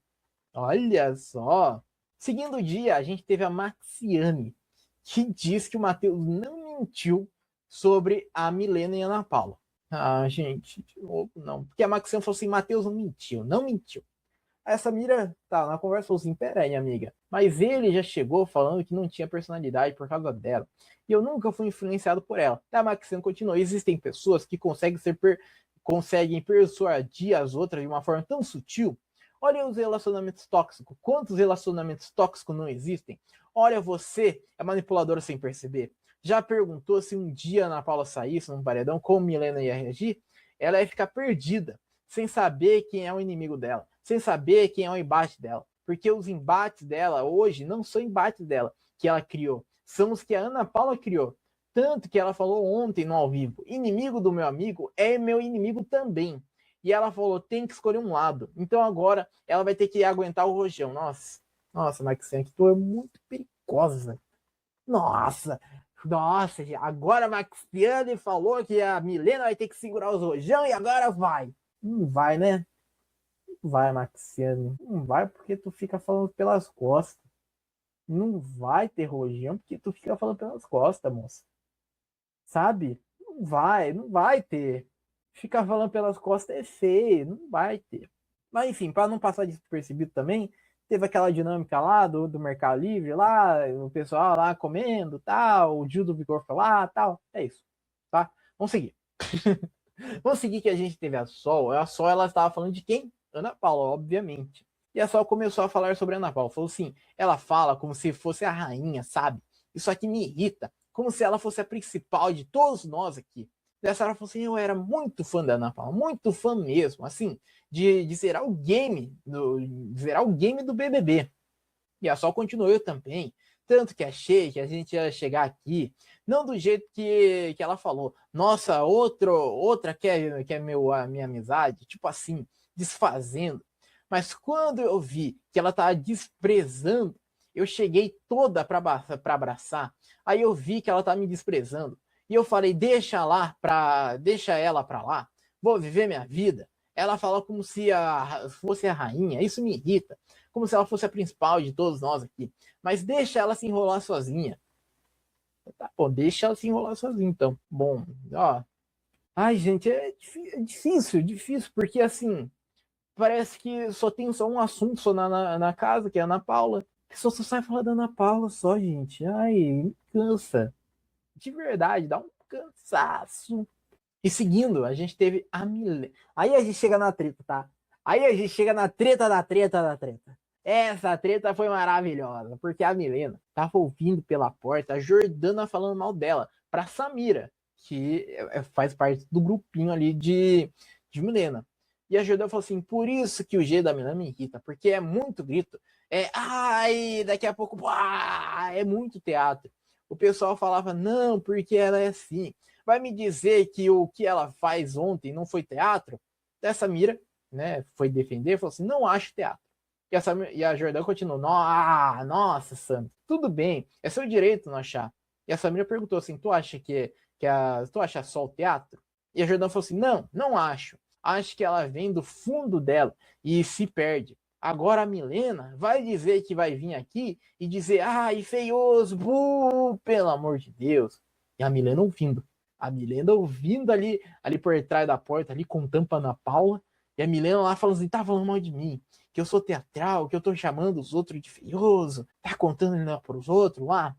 [SPEAKER 1] Olha só. Seguindo o dia, a gente teve a Maxiane, que diz que o Matheus não mentiu sobre a Milena e a Ana Paula. Ah, gente, de novo, não. Porque a Maxiane falou assim: Matheus não mentiu, não mentiu. Aí essa Mira, tá, na conversa falou assim: pera aí, amiga. Mas ele já chegou falando que não tinha personalidade por causa dela. E eu nunca fui influenciado por ela. A Maxiane continuou: existem pessoas que conseguem persuadir as outras de uma forma tão sutil. Olha os relacionamentos tóxicos. Quantos relacionamentos tóxicos não existem? Olha, você é manipuladora sem perceber. Já perguntou se um dia a Ana Paula saísse num paredão, como Milena ia reagir? Ela ia ficar perdida, sem saber quem é o inimigo dela, sem saber quem é o embate dela. Porque os embates dela hoje não são embates dela que ela criou, são os que a Ana Paula criou. Tanto que ela falou ontem no ao vivo: inimigo do meu amigo é meu inimigo também. E ela falou: tem que escolher um lado. Então agora ela vai ter que aguentar o rojão. Nossa, Maxine, que tu é muito perigosa. Nossa, agora a Maxiane falou que a Milena vai ter que segurar os rojão e agora vai. Não vai, né? Não vai, Maxiane. Não vai porque tu fica falando pelas costas. Não vai ter rojão porque tu fica falando pelas costas, moça. Sabe? Não vai ter. Ficar falando pelas costas é feio, não vai ter. Mas enfim, para não passar despercebido também, teve aquela dinâmica lá do Mercado Livre, lá, o pessoal lá comendo, tal, o Gil do Vigor foi lá, tal. É isso, tá? Vamos seguir. Vamos seguir que a gente teve a Sol ela estava falando de quem? Ana Paula, obviamente. E a Sol começou a falar sobre a Ana Paula. Falou assim, ela fala como se fosse a rainha, sabe? Isso aqui me irrita. Como se ela fosse a principal de todos nós aqui. E a Sarah falou assim, eu era muito fã da Ana Paula. Muito fã mesmo. Assim, de zerar o game. Zerar o game do BBB. E a Sol continuou, eu também. Tanto que achei que a gente ia chegar aqui, não do jeito que ela falou. Nossa, outra quer a minha amizade, tipo assim, desfazendo. Mas quando eu vi que ela estava desprezando, eu cheguei toda para abraçar. Aí eu vi que ela estava me desprezando. E eu falei, deixa ela para lá, vou viver minha vida. Ela falou como se fosse a rainha, isso me irrita. Como se ela fosse a principal de todos nós aqui. Mas deixa ela se enrolar sozinha. Tá bom, deixa ela se enrolar sozinha, então. Bom, ó. Ai, gente, é difícil, porque assim, parece que só tem só um assunto só na casa, que é a Ana Paula. A pessoa só sai falar da Ana Paula só, gente. Ai, me cansa. De verdade, dá um cansaço. E seguindo, a gente teve a Milena. Aí a gente chega na treta, tá? Aí a gente chega na treta da treta da treta. Essa treta foi maravilhosa, porque a Milena tava ouvindo pela porta a Jordana falando mal dela pra Samira, que faz parte do grupinho ali de Milena. E a Jordana falou assim, por isso que o G da Milena me irrita, porque é muito grito. Ai, daqui a pouco, é muito teatro. O pessoal falava, não, porque ela é assim. Vai me dizer que o que ela faz ontem não foi teatro? Essa Mira, né, foi defender, falou assim, não acho teatro. E a Jordana continuou, nossa, Sam, tudo bem, é seu direito não achar. E a Samira perguntou assim, tu acha tu acha só o teatro? E a Jordana falou assim, não acho. Acho que ela vem do fundo dela e se perde. Agora a Milena vai dizer que vai vir aqui e dizer, ai, feioso, pelo amor de Deus. E a Milena ouvindo. A Milena ouvindo ali por trás da porta, ali com tampa na Paula. E a Milena lá falando assim, tá falando mal de mim. Que eu sou teatral, que eu tô chamando os outros de feioso. Tá contando ainda pros outros lá.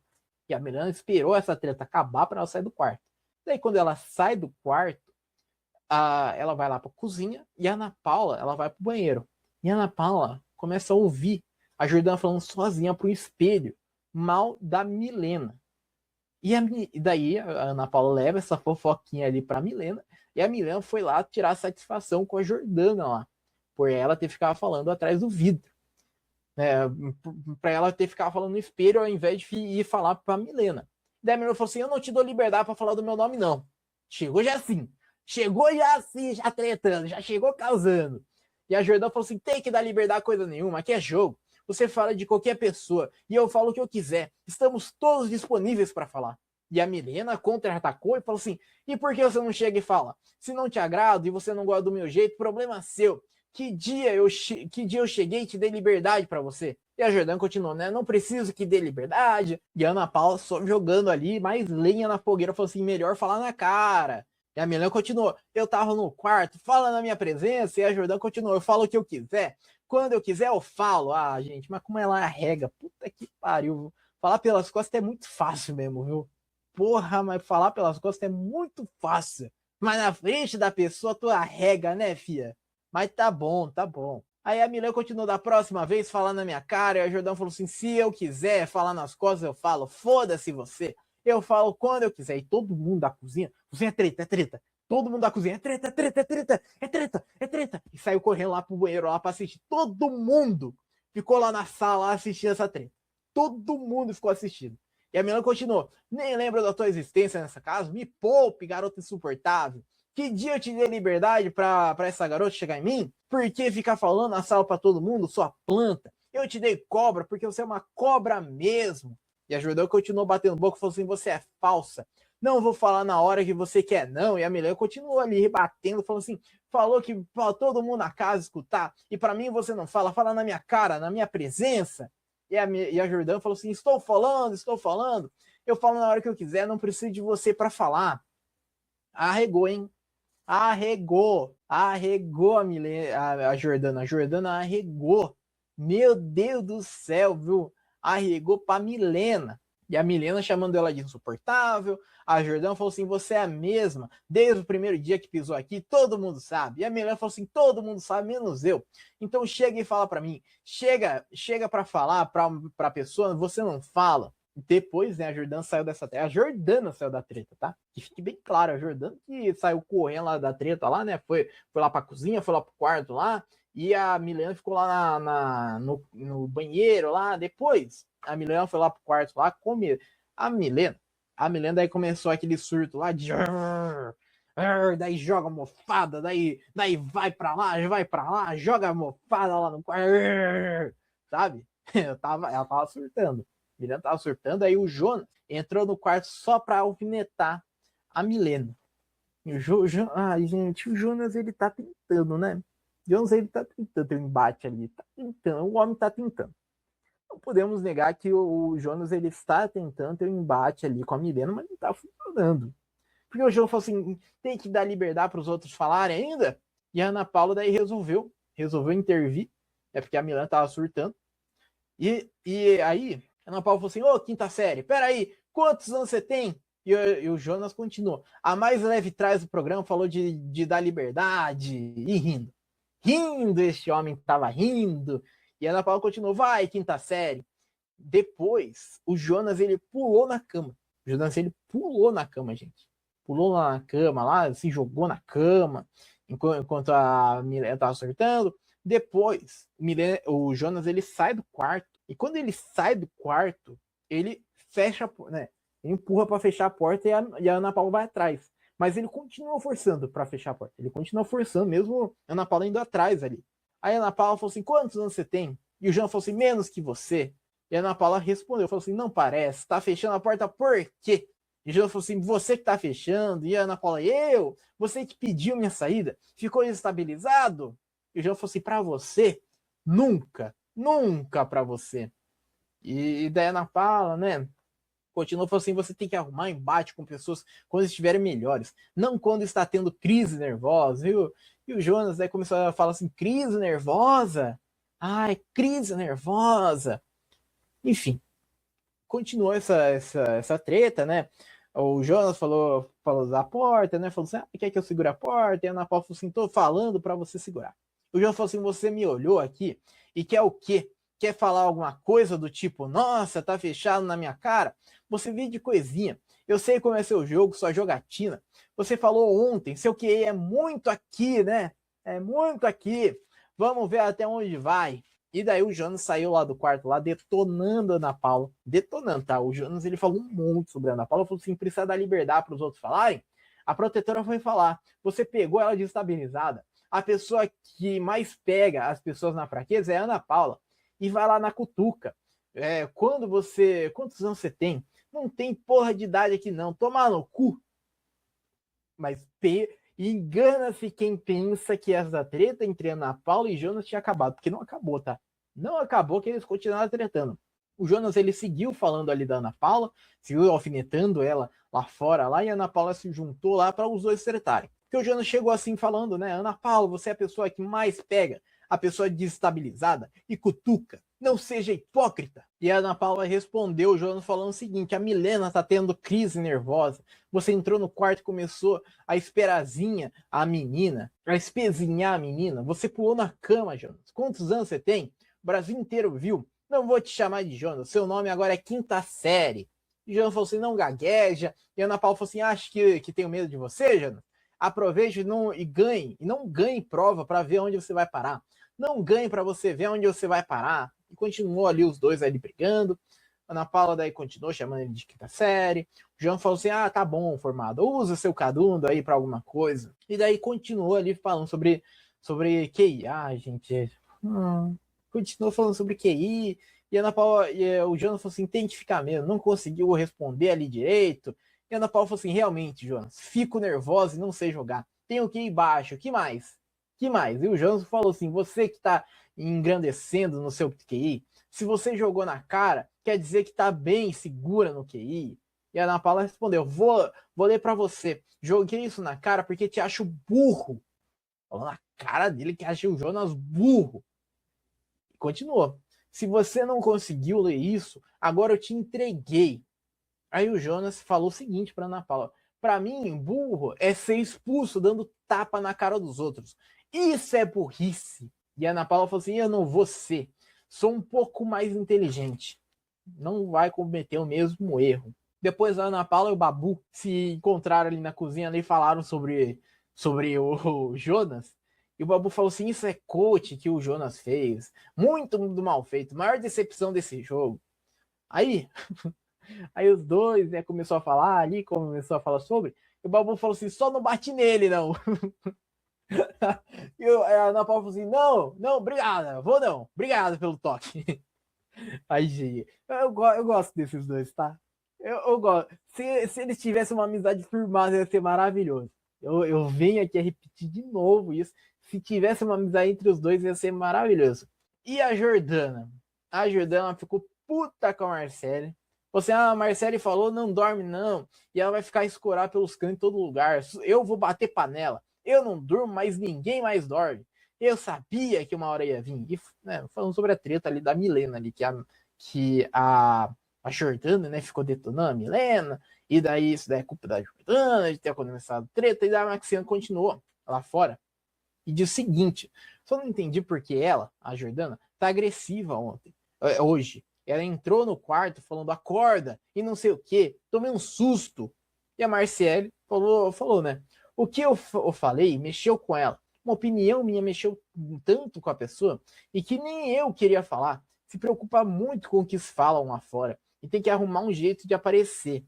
[SPEAKER 1] E a Milena esperou essa treta acabar para ela sair do quarto. Daí quando ela sai do quarto, ela vai lá pra cozinha e a Ana Paula, ela vai pro banheiro. E a Ana Paula começa a ouvir a Jordana falando sozinha pro espelho mal da Milena. E daí a Ana Paula leva essa fofoquinha ali pra Milena, e a Milena foi lá tirar satisfação com a Jordana lá, por ela ter ficado falando atrás do vidro. Pra ela ter ficado falando no espelho ao invés de ir falar pra Milena. Daí a Milena falou assim, eu não te dou liberdade pra falar do meu nome não. Chegou já assim, já tretando, já chegou causando. E a Jordana falou assim, tem que dar liberdade a coisa nenhuma, aqui é jogo. Você fala de qualquer pessoa e eu falo o que eu quiser. Estamos todos disponíveis para falar. E a Milena contra-atacou e falou assim, e por que você não chega e fala? Se não te agrado e você não gosta do meu jeito, problema seu. Que dia eu cheguei e te dei liberdade para você? E a Jordana continuou, né? Não preciso que dê liberdade. E a Ana Paula só jogando ali mais lenha na fogueira, falou assim, melhor falar na cara. E a Milena continuou, eu tava no quarto, fala na minha presença, e a Jordana continuou, eu falo o que eu quiser. Quando eu quiser, eu falo. Ah, gente, mas como ela arrega, puta que pariu. Falar pelas costas é muito fácil mesmo, viu? Porra, mas falar pelas costas é muito fácil. Mas na frente da pessoa tu arrega, né, fia? Mas tá bom, tá bom. Aí a Milena continuou da próxima vez falando na minha cara, e a Jordana falou assim, se eu quiser falar nas costas, eu falo, foda-se você. Eu falo quando eu quiser. E todo mundo da cozinha é treta, é treta. Todo mundo da cozinha, é treta, é treta, é treta, é treta, é treta. E saiu correndo lá pro banheiro lá pra assistir. Todo mundo ficou lá na sala assistindo essa treta. Todo mundo ficou assistindo. E a Milena continuou, nem lembro da tua existência nessa casa, me poupe, garota insuportável. Que dia eu te dei liberdade pra essa garota chegar em mim? Por que ficar falando na sala pra todo mundo, sua planta? Eu te dei cobra porque você é uma cobra mesmo. E a Jordana continuou batendo boca e falou assim, você é falsa. Não vou falar na hora que você quer, não. E a Milena continuou ali rebatendo, falou assim, falou que pra todo mundo na casa escutar, e para mim você não fala, fala na minha cara, na minha presença. E a Jordana falou assim, estou falando, eu falo na hora que eu quiser, não preciso de você para falar. Arregou, hein? Arregou a Jordana. A Jordana arregou. Meu Deus do céu, viu? Arregou pra Milena. E a Milena chamando ela de insuportável. A Jordana falou assim, você é a mesma. Desde o primeiro dia que pisou aqui, todo mundo sabe. E a Milena falou assim, todo mundo sabe, menos eu. Então chega e fala para mim. Chega para falar pra pessoa, você não fala. Depois, né, a Jordana saiu dessa treta. A Jordana saiu da treta, tá? Que fique bem claro, a Jordana que saiu correndo lá da treta lá, né? Foi lá pra cozinha, foi lá pro quarto lá. E a Milena ficou lá no banheiro lá. Depois, a Milena foi lá pro quarto lá comer. A Milena daí começou aquele surto lá de daí joga mofada, daí vai pra lá, joga a mofada lá no quarto, sabe? Ela tava surtando. A Milena tava surtando, aí o Jonas entrou no quarto só pra alfinetar a Milena. E ai, gente, o Jonas ele tá tentando, né? O Jonas ele tá tentando ter um embate ali, tá tentando, o homem tá tentando. Não podemos negar que o Jonas ele está tentando ter um embate ali com a Milena, mas não tá funcionando. Porque o João falou assim, tem que dar liberdade para os outros falarem ainda. E a Ana Paula daí resolveu intervir, é porque a Milena tava surtando. E aí, a Ana Paula falou assim, ô, quinta série, peraí, quantos anos você tem? E o Jonas continuou. A mais leve trás do programa falou de dar liberdade e rindo. Rindo, este homem tava rindo. E a Ana Paula continuou, vai, quinta série. Depois, o Jonas, ele pulou na cama. O Jonas, ele pulou na cama, gente. Pulou na cama lá, se jogou na cama, enquanto a Milena tava acertando. Depois, o Jonas, ele sai do quarto. E quando ele sai do quarto, ele fecha, né? Ele empurra para fechar a porta e a Ana Paula vai atrás. Mas ele continua forçando para fechar a porta. Ele continua forçando, mesmo a Ana Paula indo atrás ali. Aí a Ana Paula falou assim, quantos anos você tem? E o João falou assim, menos que você. E a Ana Paula respondeu, falou assim, não parece, tá fechando a porta por quê? E o João falou assim, você que tá fechando. E a Ana Paula, eu? Você que pediu minha saída? Ficou desestabilizado? E o João falou assim, pra você? Nunca, nunca pra você. E daí a Ana Paula, né, continuou, falou assim, você tem que arrumar embate com pessoas quando estiverem melhores, não quando está tendo crise nervosa, viu? E o Jonas aí começou a falar assim, crise nervosa? Ai, crise nervosa. Enfim, continuou essa treta, né? O Jonas falou da porta, né? Falou assim, quer que eu segure a porta? E a Ana Paula falou assim, tô falando para você segurar. O Jonas falou assim, você me olhou aqui e quer o quê? Quer falar alguma coisa do tipo, nossa, tá fechado na minha cara? Você vive de coisinha. Eu sei como é seu jogo, sua jogatina. Você falou ontem, seu QI é muito aqui, né? É muito aqui. Vamos ver até onde vai. E daí o Jonas saiu lá do quarto, lá detonando a Ana Paula. Detonando, tá? O Jonas, ele falou um monte sobre a Ana Paula. Falou assim, precisa dar liberdade para os outros falarem. A protetora foi falar. Você pegou ela desestabilizada. A pessoa que mais pega as pessoas na fraqueza é a Ana Paula. E vai lá na cutuca. Quantos anos você tem? Não tem porra de idade aqui não. Toma no cu. Mas engana-se quem pensa que essa treta entre Ana Paula e Jonas tinha acabado, porque não acabou, tá? Não acabou, que eles continuaram tretando. O Jonas, ele seguiu falando ali da Ana Paula, seguiu alfinetando ela lá fora, lá, e a Ana Paula se juntou lá para os dois tretarem. Porque o Jonas chegou assim falando, né? Ana Paula, você é a pessoa que mais pega, a pessoa desestabilizada e cutuca. Não seja hipócrita. E a Ana Paula respondeu o Jonas falando o seguinte, a Milena tá tendo crise nervosa. Você entrou no quarto e começou a esperazinha a menina, a espezinhar a menina. Você pulou na cama, Jonas. Quantos anos você tem? O Brasil inteiro viu. Não vou te chamar de Jonas. Seu nome agora é quinta série. E Jonas falou assim, não gagueja. E a Ana Paula falou assim, acho que tenho medo de você, Jonas? Aproveite e ganhe. E não ganhe prova para ver onde você vai parar. Não ganhe para você ver onde você vai parar. E continuou ali os dois ali brigando. A Ana Paula daí continuou chamando ele de quinta série. O João falou assim, tá bom, formado. Usa seu cadundo aí para alguma coisa. E daí continuou ali falando sobre QI. Gente... Continuou falando sobre QI. E a Ana Paula, o Jonas falou assim, tem que ficar mesmo. Não conseguiu responder ali direito. E a Ana Paula falou assim, realmente, Jonas, fico nervosa e não sei jogar. Tenho QI baixo. Que mais? Que mais? E o Jonas falou assim, você que tá engrandecendo no seu QI, se você jogou na cara, quer dizer que tá bem segura no QI. E a Ana Paula respondeu, vou ler para você. Joguei isso na cara porque te acho burro. Falou na cara dele que acha o Jonas burro. E continuou. Se você não conseguiu ler isso, agora eu te entreguei. Aí o Jonas falou o seguinte pra Ana Paula: pra mim, burro é ser expulso dando tapa na cara dos outros. Isso é burrice. E a Ana Paula falou assim: eu não vou ser. Sou um pouco mais inteligente. Não vai cometer o mesmo erro. Depois a Ana Paula e o Babu se encontraram ali na cozinha e falaram sobre o Jonas. E o Babu falou assim: isso é coach que o Jonas fez. Muito, muito mal feito. Maior decepção desse jogo. Aí Aí os dois, né, começou a falar ali, começou a falar sobre. E o Babu falou assim: só não bate nele, não. E a Ana Paula falou assim: não, não, obrigada, vou não, obrigado pelo toque. Aí, gente, eu gosto desses dois, tá? Eu gosto. Se eles tivessem uma amizade firmada, ia ser maravilhoso. Eu venho aqui a repetir de novo isso. Se tivesse uma amizade entre os dois, ia ser maravilhoso. E a Jordana? A Jordana ficou puta com a Marcele. Você, a Marcele falou, não dorme não. E ela vai ficar escorar pelos cantos em todo lugar. Eu vou bater panela. Eu não durmo, mas ninguém mais dorme. Eu sabia que uma hora ia vir. E, né, falando sobre a treta ali da Milena ali, que a Jordana, né, ficou detonando a Milena. E daí isso daí é culpa da Jordana, de ter começado treta. E daí a Maxiana continuou lá fora. E diz o seguinte: só não entendi porque ela, a Jordana, tá agressiva hoje. Ela entrou no quarto falando acorda e não sei o que, tomei um susto. E a Marciele falou, né? O que eu falei mexeu com ela. Uma opinião minha mexeu tanto com a pessoa e que nem eu queria falar. Se preocupa muito com o que falam lá fora e tem que arrumar um jeito de aparecer.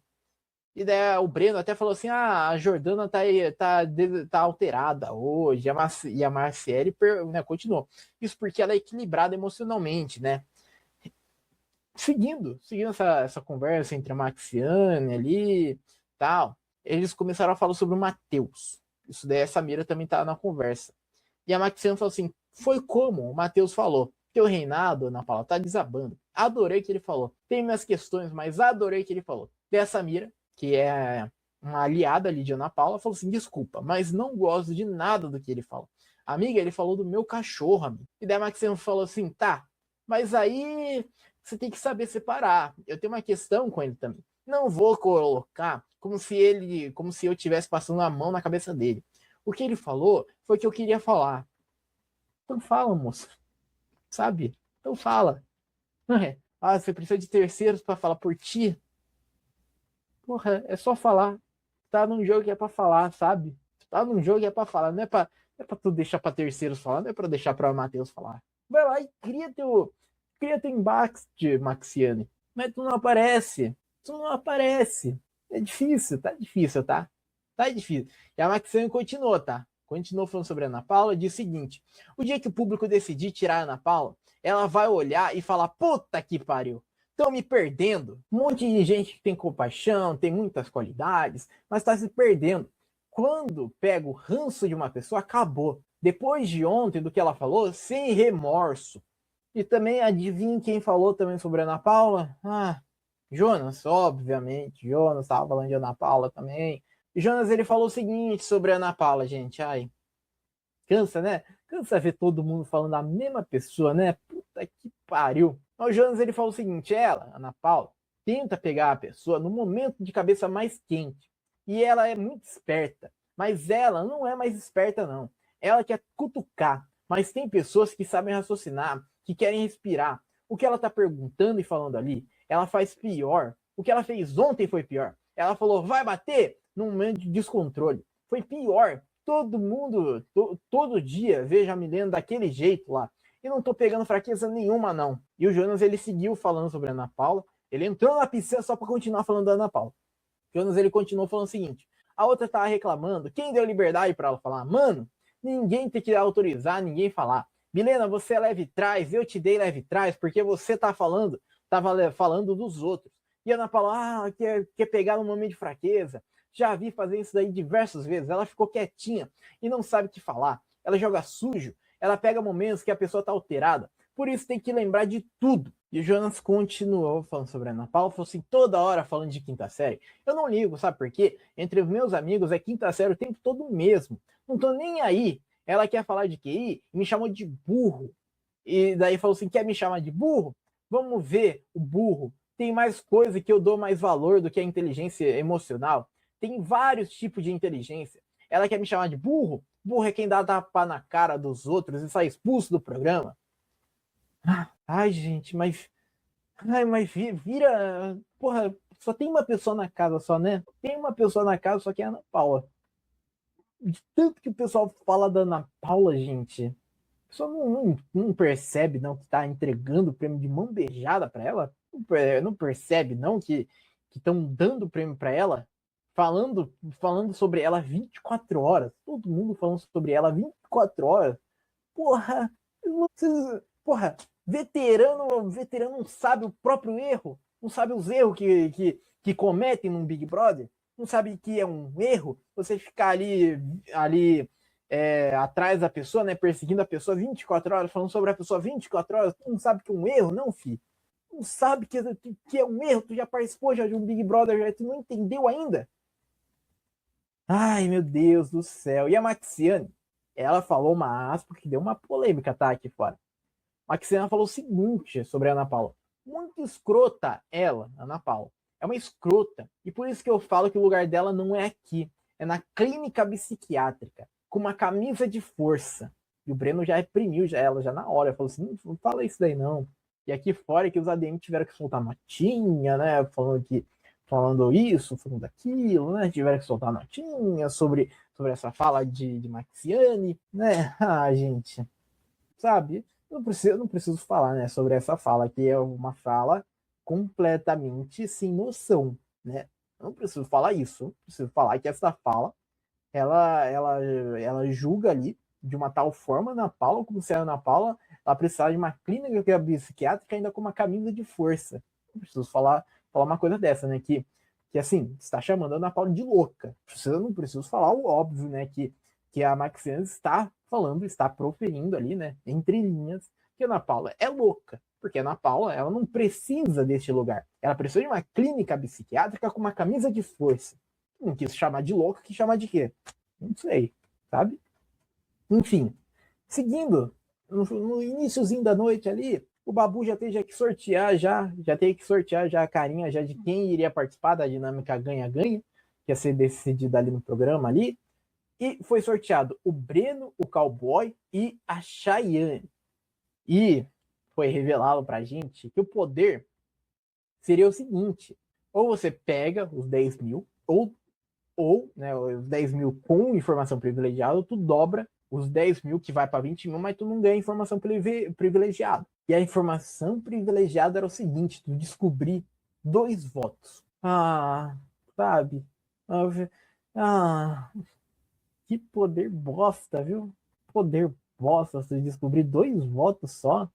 [SPEAKER 1] E daí o Breno até falou assim: a Jordana tá alterada hoje. E a Marciele, né, continuou. Isso porque ela é equilibrada emocionalmente, né? Seguindo essa conversa entre a Maxiane ali tal, eles começaram a falar sobre o Matheus. Isso daí a Samira também tá na conversa. E a Maxiane falou assim: foi como o Matheus falou. Teu reinado, Ana Paula, tá desabando. Adorei que ele falou. Tem minhas questões, mas adorei que ele falou. Daí a Samira, que é uma aliada ali de Ana Paula, falou assim: desculpa, mas não gosto de nada do que ele falou. Amiga, ele falou do meu cachorro, amiga. E daí a Maxiane falou assim: tá, mas aí você tem que saber separar. Eu tenho uma questão com ele também. Não vou colocar como se eu estivesse passando a mão na cabeça dele. O que ele falou foi o que eu queria falar. Então fala, moça. Sabe? Então fala. Não é? Ah, você precisa de terceiros para falar por ti? Porra, é só falar. Tá num jogo que é para falar, sabe? Tá num jogo que é para falar. Não é pra tu deixar para terceiros falar, não é para deixar para Matheus falar. Vai lá e cria teu embate, Maxiane. Mas tu não aparece. Tu não aparece. É difícil, tá? Tá difícil. E a Maxiane continuou, tá? Continuou falando sobre a Ana Paula e diz o seguinte: o dia que o público decidir tirar a Ana Paula, ela vai olhar e falar: puta que pariu, estão me perdendo. Um monte de gente que tem compaixão, tem muitas qualidades, mas está se perdendo. Quando pega o ranço de uma pessoa, acabou. Depois de ontem, do que ela falou, sem remorso. E também adivinha quem falou também sobre a Ana Paula? Ah, Jonas, obviamente. Jonas estava falando de Ana Paula também. E Jonas, ele falou o seguinte sobre a Ana Paula, gente. Ai, cansa, né? Cansa ver todo mundo falando da mesma pessoa, né? Puta que pariu. O Jonas, ele falou o seguinte: ela, Ana Paula, tenta pegar a pessoa no momento de cabeça mais quente. E ela é muito esperta. Mas ela não é mais esperta, não. Ela quer cutucar. Mas tem pessoas que sabem raciocinar, que querem respirar. O que ela tá perguntando e falando ali, ela faz pior. O que ela fez ontem foi pior. Ela falou, vai bater? Num momento de descontrole. Foi pior. Todo mundo, todo dia, vejo a Milena daquele jeito lá. E não tô pegando fraqueza nenhuma, não. E o Jonas, ele seguiu falando sobre a Ana Paula. Ele entrou na piscina só para continuar falando da Ana Paula. O Jonas, ele continuou falando o seguinte: a outra tava reclamando. Quem deu liberdade para ela falar? Mano, ninguém tem que autorizar ninguém falar. Milena, você é leve trás, eu te dei leve trás, porque você tava falando dos outros. E a Ana Paula, quer pegar no momento de fraqueza. Já vi fazer isso daí diversas vezes. Ela ficou quietinha e não sabe o que falar. Ela joga sujo, ela pega momentos que a pessoa tá alterada. Por isso tem que lembrar de tudo. E o Jonas continuou falando sobre a Ana Paula, falou assim, toda hora falando de quinta série. Eu não ligo, sabe por quê? Entre os meus amigos é quinta série o tempo todo mesmo. Não tô nem aí. Ela quer falar de QI e me chamou de burro. E daí falou assim, quer me chamar de burro? Vamos ver o burro Tem mais coisa que eu dou mais valor do que a inteligência emocional. Tem vários tipos de inteligência. Ela quer me chamar de burro? Burro é quem dá tapa na cara dos outros e sai expulso do programa. Ai, gente, mas. Ai, mas vira. Porra, só tem uma pessoa na casa só, né? Tem uma pessoa na casa, só que é a Ana Paula. De tanto que o pessoal fala da Ana Paula, gente. A pessoa não percebe, não, que tá entregando o prêmio de mão beijada pra ela. Não percebe, não, que estão dando o prêmio pra ela. Falando sobre ela 24 horas. Todo mundo falando sobre ela 24 horas. Porra, porra, veterano não sabe o próprio erro, não sabe os erros que cometem num Big Brother, não sabe que é um erro você ficar ali atrás da pessoa, né, perseguindo a pessoa 24 horas, falando sobre a pessoa 24 horas, tu não sabe que é um erro, não, filho. Não sabe que é um erro, tu já participou já de um Big Brother, já, tu não entendeu ainda. Ai, meu Deus do céu. E a Maxiane, ela falou uma aspa que deu uma polêmica, tá, aqui fora. Maxiana falou o seguinte sobre a Ana Paula. Muito escrota ela, Ana Paula. É uma escrota. E por isso que eu falo que o lugar dela não é aqui. É na clínica psiquiátrica, com uma camisa de força. E o Breno já reprimiu ela já na hora. Falou assim, não fala isso daí não. E aqui fora é que os ADM tiveram que soltar notinha, né? Falando isso, falando aquilo, né? Tiveram que soltar notinha sobre essa fala de Maxiane, né? Ah, gente, sabe? Não preciso falar, né, sobre essa fala, que é uma fala completamente sem noção, né? Eu não preciso falar isso, preciso falar que essa fala, ela julga ali de uma tal forma Ana Paula, como se a Ana Paula ela precisasse de uma clínica psiquiátrica ainda com uma camisa de força. Não preciso falar uma coisa dessa, né? Que assim, está chamando a Ana Paula de louca. Não preciso falar o óbvio, né? Que a Maxiane está falando, está proferindo ali, né? Entre linhas, que a Ana Paula é louca. Porque a Ana Paula, ela não precisa deste lugar. Ela precisa de uma clínica psiquiátrica com uma camisa de força. Não quis chamar de louca, quis chamar de quê? Não sei, sabe? Enfim, seguindo, no iníciozinho da noite ali, o Babu já teve que sortear já a carinha já de quem iria participar da dinâmica ganha-ganha, que ia ser decidida ali no programa ali, e foi sorteado o Breno, o Cowboy e a Chayane. E foi revelado pra gente que o poder seria o seguinte, ou você pega os 10 mil, ou né, os 10 mil com informação privilegiada, ou tu dobra os 10 mil que vai para 20 mil, mas tu não ganha informação privilegiada. E a informação privilegiada era o seguinte, tu descobrir 2 votos. Ah, sabe? Ah, que poder bosta, viu? Poder bosta, você descobrir 2 votos só.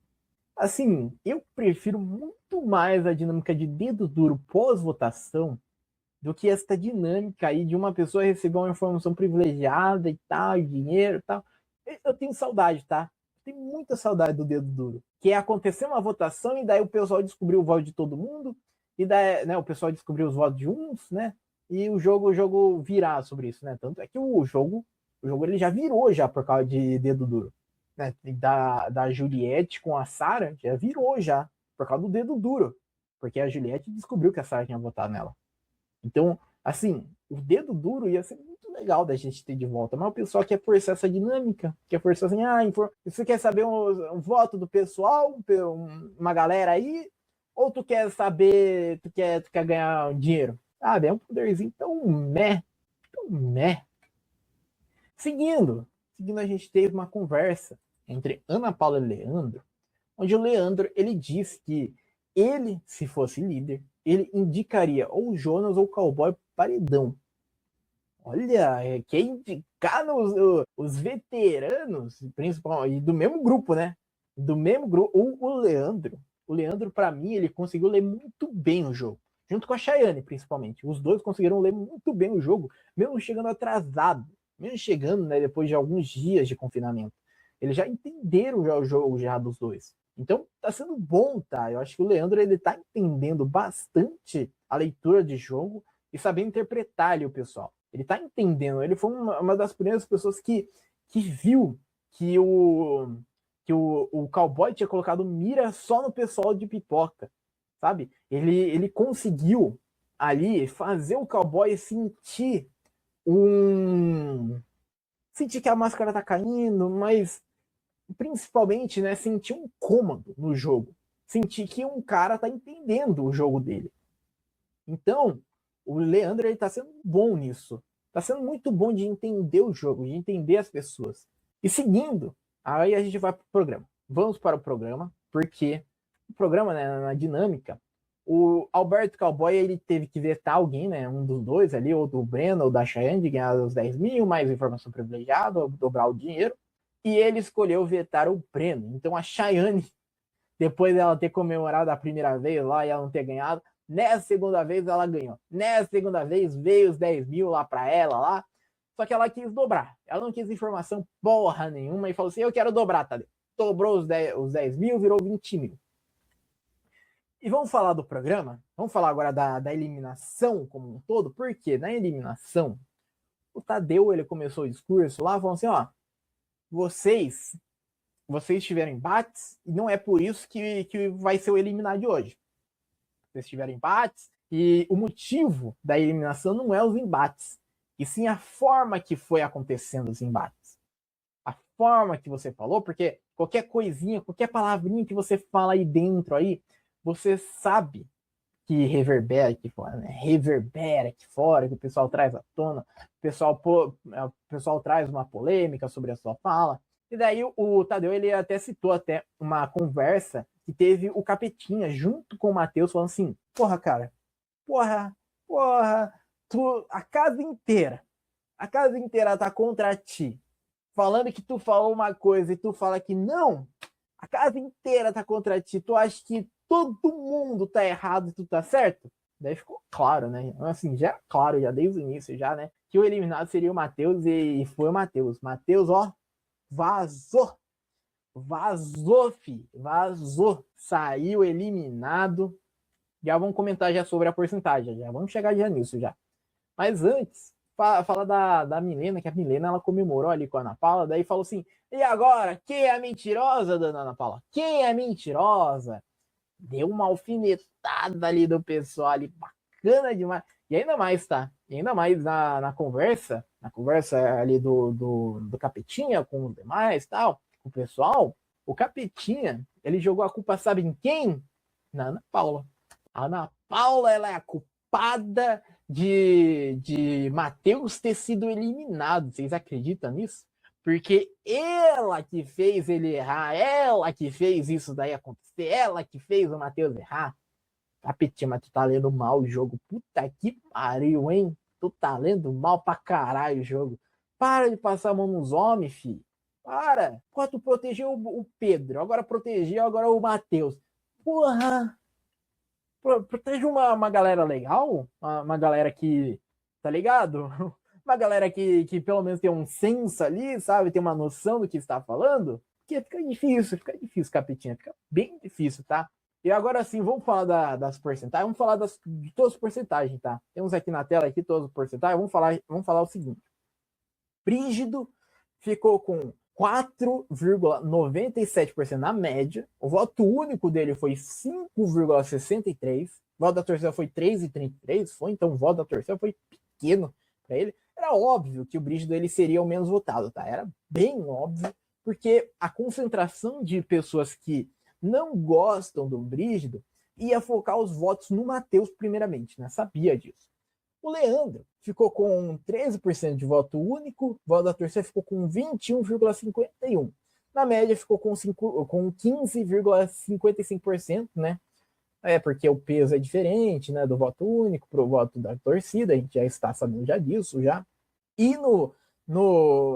[SPEAKER 1] Assim, eu prefiro muito mais a dinâmica de dedo duro pós-votação do que esta dinâmica aí de uma pessoa receber uma informação privilegiada e tal, e dinheiro e tal. Eu tenho saudade, tá? Eu tenho muita saudade do dedo duro. Que é acontecer uma votação e daí o pessoal descobriu o voto de todo mundo, e daí, né, o pessoal descobriu os votos de uns, né? E o jogo virar sobre isso, né? Tanto é que o jogo ele já virou já por causa de dedo duro. Né? Da Juliette com a Sarah já virou já, por causa do dedo duro. Porque a Juliette descobriu que a Sarah tinha votado nela. Então, assim, o dedo duro ia ser muito legal da gente ter de volta, mas o pessoal quer forçar essa dinâmica, quer forçar assim, você quer saber um voto do pessoal, uma galera aí, ou tu quer saber, tu quer ganhar dinheiro? Ah, é um poderzinho tão meh. Seguindo a gente teve uma conversa entre Ana Paula e Leandro, onde o Leandro, ele disse que ele, se fosse líder, ele indicaria ou o Jonas ou o Cowboy paredão. Olha, quer indicar os veteranos, principalmente, e do mesmo grupo, né? Do mesmo grupo, o Leandro. O Leandro, para mim, ele conseguiu ler muito bem o jogo. Junto com a Chayane, principalmente. Os dois conseguiram ler muito bem o jogo, mesmo chegando atrasado. Mesmo chegando, né, depois de alguns dias de confinamento. Eles já entenderam já o jogo já dos dois. Então, tá sendo bom, tá? Eu acho que o Leandro, ele tá entendendo bastante a leitura de jogo e sabendo interpretar ali o pessoal. Ele tá entendendo. Ele foi uma das primeiras pessoas que viu que o cowboy tinha colocado mira só no pessoal de pipoca. sabe? Ele conseguiu ali fazer o cowboy sentir que a máscara tá caindo, mas principalmente, né, sentir um cômodo no jogo, sentir que um cara tá entendendo o jogo dele. Então, o Leandro ele tá sendo bom nisso. Tá sendo muito bom de entender o jogo, de entender as pessoas. E seguindo, aí a gente vai pro programa. Vamos para o programa, porque o programa, né, na dinâmica, o Alberto Cowboy ele teve que vetar alguém, né, um dos dois ali, ou do Breno ou da Cheyenne, de ganhar os 10 mil, mais informação privilegiada, dobrar o dinheiro. E ele escolheu vetar o Breno. Então a Cheyenne, depois dela ter comemorado a primeira vez lá e ela não ter ganhado, nessa segunda vez ela ganhou. Nessa segunda vez veio os 10 mil lá pra ela lá. Só que ela quis dobrar. Ela não quis informação porra nenhuma e falou assim: eu quero dobrar, Tadeu. Dobrou os 10 mil, virou 20 mil. E vamos falar do programa? Vamos falar agora da eliminação como um todo, porque na eliminação, o Tadeu ele começou o discurso lá falando assim: ó, vocês tiveram embates e não é por isso que vai ser o eliminado de hoje. Vocês tiveram embates e o motivo da eliminação não é os embates, e sim a forma que foi acontecendo os embates. A forma que você falou, porque qualquer coisinha, qualquer palavrinha que você fala aí dentro aí, você sabe que reverbera aqui fora, né? Reverbera aqui fora, que o pessoal traz à tona, o pessoal traz uma polêmica sobre a sua fala. E daí o Tadeu ele até citou até uma conversa que teve o Capetinha junto com o Matheus falando assim: porra, cara, porra, a casa inteira tá contra ti, falando que tu falou uma coisa e tu fala que não, a casa inteira tá contra ti, tu acha que todo mundo tá errado e tu tá certo? Daí ficou claro, né? Assim, já claro, já desde o início, já, né? Que o eliminado seria o Matheus e foi o Matheus. Matheus, ó, vazou. Vazou, fi. Vazou. Saiu eliminado. Já vamos comentar já sobre a porcentagem. Já vamos chegar já nisso já. Mas antes, fala da Milena, que a Milena ela comemorou ali com a Ana Paula, daí falou assim: e agora, quem é a mentirosa, dona Ana Paula? Quem é a mentirosa? Deu uma alfinetada ali do pessoal ali, bacana demais. E ainda mais, tá? E ainda mais na conversa ali do Capetinha com os demais tal, com o pessoal, o Capetinha, ele jogou a culpa, sabe em quem? Na Ana Paula. A Ana Paula, ela é a culpada de Matheus ter sido eliminado. Vocês acreditam nisso? Porque ela que fez ele errar, ela que fez isso daí acontecer, ela que fez o Matheus errar. Capetinha, mas tu tá lendo mal o jogo. Puta que pariu, hein? Tu tá lendo mal pra caralho o jogo. Para de passar a mão nos homens, filho. Para. Pô, tu protegeu o Pedro, agora protegeu agora o Matheus. Porra. Protege uma galera legal, uma galera que, tá ligado? Uma galera que pelo menos tem um senso ali, sabe? Tem uma noção do que está falando. Porque fica difícil, Capetinha. Fica bem difícil, tá? E agora sim, vamos falar das porcentagens. Vamos falar de todas as porcentagens, tá? Temos aqui na tela aqui todas as porcentagens. Vamos falar o seguinte. Brígido ficou com 4,97% na média. O voto único dele foi 5,63%. O voto da torcida foi 3,33%. Então o voto da torcida foi pequeno para ele. Era óbvio que o Brígido ele seria o menos votado, tá? Era bem óbvio, porque a concentração de pessoas que não gostam do Brígido ia focar os votos no Matheus primeiramente, né? Sabia disso. O Leandro ficou com 13% de voto único, o voto da torcida ficou com 21,51%. Na média ficou com 15,55%, né? Porque o peso é diferente, né, do voto único para o voto da torcida, a gente já está sabendo já disso, já. E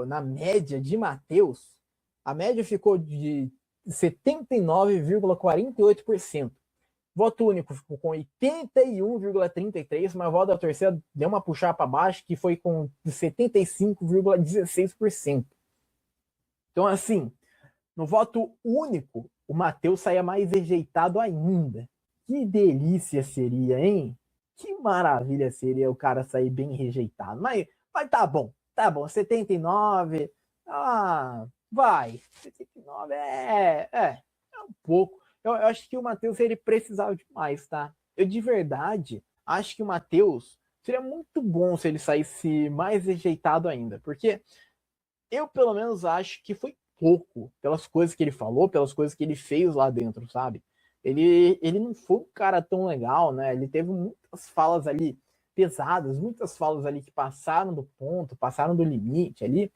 [SPEAKER 1] na média de Matheus, a média ficou de 79,48%. Voto único ficou com 81,33%, mas o voto da torcida deu uma puxada para baixo, que foi com 75,16%. Então, assim, no voto único, o Matheus saía mais rejeitado ainda. Que delícia seria, hein? Que maravilha seria o cara sair bem rejeitado. Mas tá bom, 79, vai. 79 é um pouco. Eu acho que o Matheus, ele precisava de mais, tá? Eu, de verdade, acho que o Matheus seria muito bom se ele saísse mais rejeitado ainda. Porque eu, pelo menos, acho que foi pouco pelas coisas que ele falou, pelas coisas que ele fez lá dentro, sabe? Ele não foi um cara tão legal, né? Ele teve muitas falas ali pesadas, muitas falas ali que passaram do ponto, passaram do limite ali.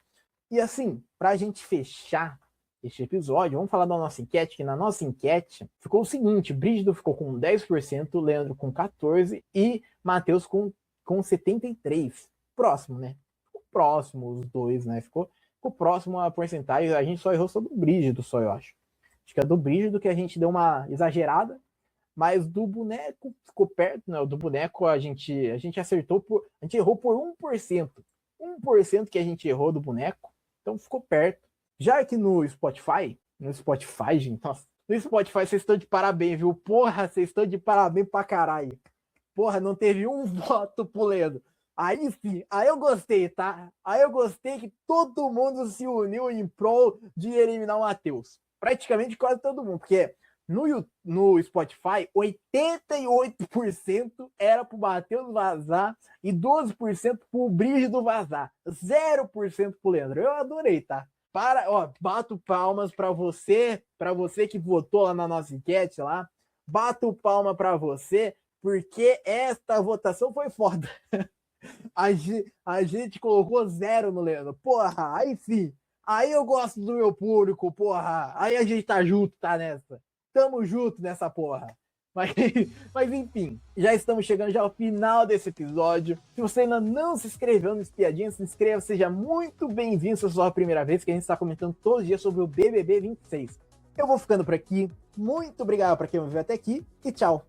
[SPEAKER 1] E assim, pra gente fechar este episódio, vamos falar da nossa enquete, que na nossa enquete ficou o seguinte: Brígido ficou com 10%, Leandro com 14% e Matheus com 73%. Próximo, né? Ficou próximo os dois, né? Ficou próximo a porcentagem. A gente só errou sobre o Brígido, só eu acho. Acho que é do Brígido que a gente deu uma exagerada, mas do boneco ficou perto, né? O do boneco a gente acertou a gente errou por 1%. 1% que a gente errou do boneco, então ficou perto. Já aqui no Spotify, gente, nossa, no Spotify vocês estão de parabéns, viu? Porra, vocês estão de parabéns pra caralho. Porra, não teve um voto pro Leandro. Aí sim, aí eu gostei, tá? Aí eu gostei que todo mundo se uniu em prol de eliminar o Matheus. Praticamente quase todo mundo, porque no Spotify, 88% era pro Matheus vazar e 12% pro Brígido vazar. 0% pro Leandro. Eu adorei, tá? Bato palmas para você que votou lá na nossa enquete lá. Bato palma para você, porque esta votação foi foda. A gente colocou 0 no Leandro. Porra, aí sim. Aí eu gosto do meu público, porra. Aí a gente tá junto, tá nessa. Tamo junto nessa porra. Mas, mas enfim, já estamos chegando já ao final desse episódio. Se você ainda não se inscreveu no Espiadinha, se inscreva, seja muito bem-vindo se é a sua primeira vez, que a gente está comentando todos os dias sobre o BBB 26. Eu vou ficando por aqui. Muito obrigado para quem me viu até aqui e tchau.